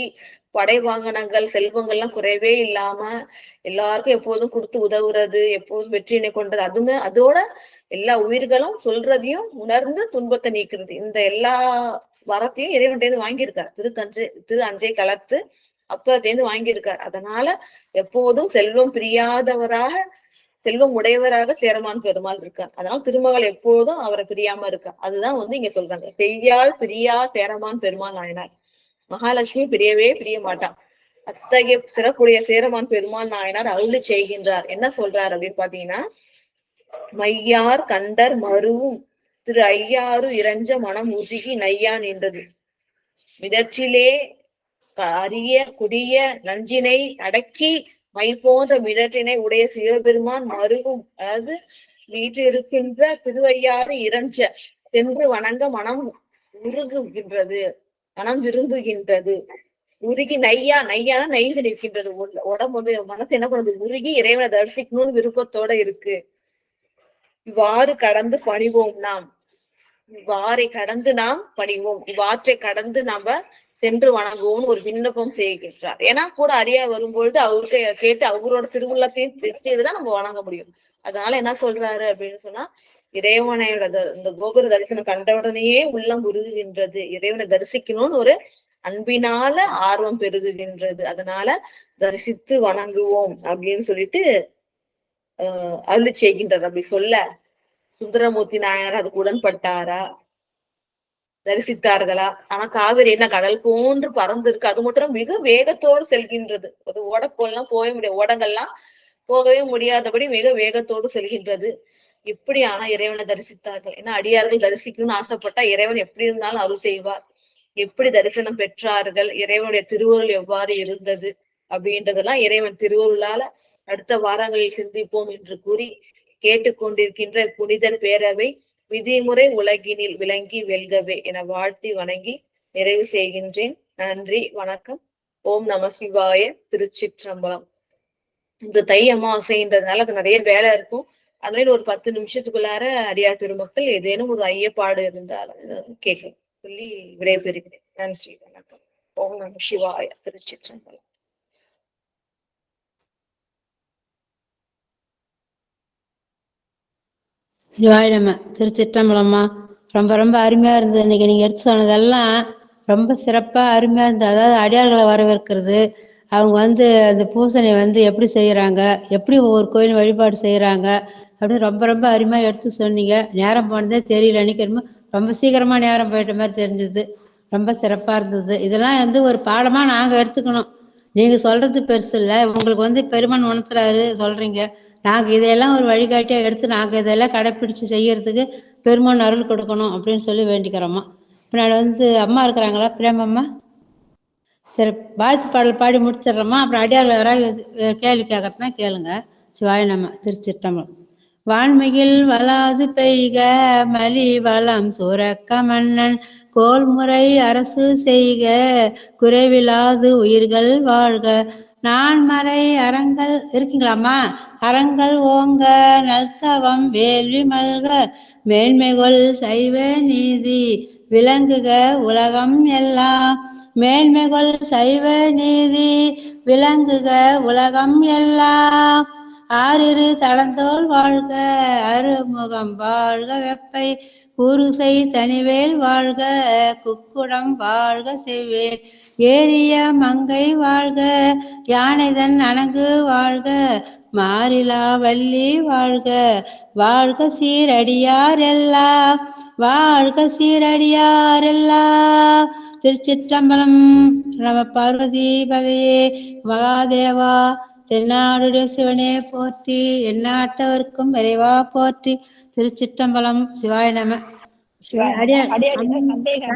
படை வாகனங்கள் செல்வங்கள்லாம் குறைவே இல்லாம எல்லாருக்கும் எப்போதும் கொடுத்து உதவுறது, எப்போதும் வெற்றியினை கொண்டது. அதுமே அதோட எல்லா உயிர்களும் சொல்றதையும் உணர்ந்து துன்பத்தை நீக்கிறது. இந்த எல்லா வரத்தையும் இறைவன்கிட்ட வாங்கியிருக்காரு. திரு அஞ்சை களத்து அப்பத்தேந்து வாங்கியிருக்காரு. அதனால எப்போதும் செல்வம் பிரியாதவராக செல்வம் உடையவராக சேரமான் பெருமாள் இருக்கார். அதனால திருமகள் எப்போதும் அவரை பிரியாம இருக்கா. அதுதான் வந்து இங்க சொல்றாங்க, செய்யால் பிரியா சேரமான் பெருமாள் நாயனார். மகாலட்சுமி பிரியவே பிரிய மாட்டான். அத்தகைய சிறப்புடைய சேரமான் பெருமாள் நாயனார் அருளி செய்கின்றார். என்ன சொல்றார் அப்படின்னு பாத்தீங்கன்னா, மையார் கண்டர் மருவும் திரு ஐயாறு இறைஞ்ச மனம் உருகி நையா நின்றது. மிடற்றிலே அரிய குடிய நஞ்சினை அடக்கி மை போன்ற மிடற்றினை உடைய சிவபெருமான் மருவும், அதாவது வீற்றிருக்கின்ற திருவையாறு இறைஞ்ச சென்று வணங்க மனம் உருகுகின்றது, மனம் விரும்புகின்றது. உருகி நையா, நையான நைந்து நிற்கின்றது. உடம்பு மனசு என்ன பண்ணுது, உருகி இறைவனை தரிசிக்கணும்னு விருப்பத்தோட இருக்கு. இவ்வாறு கடந்து பணிவோம் நாம், இவ்வாறை கடந்து நாம் பணிவோம், இவ்வாற்றை கடந்து நாம சென்று வணங்குவோம்னு ஒரு விண்ணப்பம் செய்கின்றார். ஏன்னா கூட அறியா வரும்பொழுது அவர்கிட்ட கேட்டு அவரோட திருவுள்ளத்தையும் தெரிஞ்சுதான் நம்ம வணங்க முடியும். அதனால என்ன சொல்றாரு அப்படின்னு சொன்னா, இறைவனையோட இந்த கோபுர தரிசனம் கண்டவுடனேயே உள்ளம் உருகுகின்றது, இறைவனை தரிசிக்கணும்னு ஒரு அன்பினால ஆர்வம் பெருகுகின்றது. அதனால தரிசித்து வணங்குவோம் அப்படின்னு சொல்லிட்டு அருளி செய்கின்றார். அப்படி சொல்ல சுந்தரமூர்த்தி நாயனார் அதுக்கு உடன்பட்டாரா, தரிசித்தார்களா? ஆனா காவிரி என்ன கடல் போன்று பறந்து இருக்கு. அது மட்டும் மிக வேகத்தோடு செல்கின்றது. அது ஓடப்போலாம் போக முடியாது, ஓடங்கள்லாம் போகவே முடியாதபடி மிக வேகத்தோடு செல்கின்றது. எப்படி ஆனா இறைவனை தரிசித்தார்கள்? ஏன்னா அடியார்கள் தரிசிக்கணும்னு ஆசைப்பட்டா இறைவன் எப்படி இருந்தாலும் அருள் செய்வார். எப்படி தரிசனம் பெற்றார்கள், இறைவனுடைய திருவருள் எவ்வாறு இருந்தது அப்படின்றதெல்லாம் இறைவன் திருவருளால அடுத்த வாரங்களில் சிந்திப்போம் என்று கூறி கேட்டுக்கொண்டிருக்கின்ற புனிதர் பேரவை விதிமுறை உலகினில் விளங்கி வெல்கவே என வாழ்த்தி வணங்கி நிறைவு செய்கின்றேன். நன்றி, வணக்கம். ஓம் நம சிவாய. திருச்சிற்றம்பலம். இந்த தை அமாவாசைன்றதுனால அது நிறைய வேலை இருக்கும். அதனால ஒரு 10 நிமிஷத்துக்குள்ளார அடியார் பெருமக்கள் ஏதேனும் ஒரு ஐயப்பாடு இருந்தாலும் கேட்கலாம் சொல்லி விடைபெறுகிறேன். நன்றி, வணக்கம். ஓம் நம சிவாய. திருச்சிற்றம்பலம். சிவாய நம. திருச்சிற்றம்பலம்மா. ரொம்ப ரொம்ப அருமையா இருந்தது. இன்னைக்கு நீங்க எடுத்து சொன்னதெல்லாம் ரொம்ப சிறப்பா அருமையா இருந்தது. அதாவது அடியார்களை வரவேற்கிறது, அவங்க அந்த பூசணை எப்படி செய்யறாங்க, எப்படி ஒவ்வொரு கோயிலும் வழிபாடு செய்யறாங்க அப்படின்னு ரொம்ப ரொம்ப அருமையா எடுத்து சொன்னீங்க. நேரம் போனதே தெரியல. நினைக்கிறோமோ ரொம்ப சீக்கிரமா நேரம் போயிட்ட மாதிரி தெரிஞ்சது. ரொம்ப சிறப்பா இருந்தது. இதெல்லாம் ஒரு பாடமா நாங்க எடுத்துக்கணும். நீங்க சொல்றது பெருசு இல்லை, உங்களுக்கு பெருமான் உணர்த்துறாரு சொல்றீங்க. நாங்க இதையெல்லாம் ஒரு வழிகாட்டியா எடுத்து நாங்க இதெல்லாம் கடைப்பிடிச்சு செய்யறதுக்கு பெருமான் அருள் கொடுக்கணும் அப்படின்னு சொல்லி வேண்டிக்கிறோம்மா. பின்னாடி அம்மா இருக்கிறாங்களா, பிரேமம்மா? சரி, வாழ்த்து பாடல் பாடி முடிச்சிடுறோமா. அப்புறம் அடியாரில் யாராவது கேள்வி கேட்கறதுனா கேளுங்க. சிவாய நம. திருச்சிற்றம்பலம். வான்மையில் வளாது பெய்க மலி வளம் சுரக்க மன்னன் கோல்முறை அரசு செய்க குறைவிலாது உயிர்கள் வாழ்க. நான்மறை அறங்கள் இருக்கீங்களாம்மா? அறங்கள் ஓங்க நல்தவம் வேள்வி மல்க மேன்மைகொள் சைவ நீதி விளங்குக உலகம் எல்லாம். மேன்மைகொள் சைவ நீதி விளங்குக உலகம் எல்லாம். ஆறிரு தடந்தோள் வாழ்க அருமுகம் வாழ்க வெப்பை கூறுசை தனிவேல் வாழ்க குக்குடம் வாழ்க செவ்வேல் ஏரிய மங்கை வாழ்க யானைதன் அணங்கு வாழ்க மாறிலா வள்ளி வாழ்க. வாழ்க சீரடியார் எல்லாம், வாழ்க சீரடியார் எல்லாம். திருச்சிற்றம்பலம். நம பார்வதி பதையே மகாதேவா. தென்னாடுடைய சிவனே போற்றி, எந்நாட்டவர்க்கும் விரைவா போற்றி. திருச்சிற்றம்பலம். சிவாய நம. அடியார் சந்தேகம்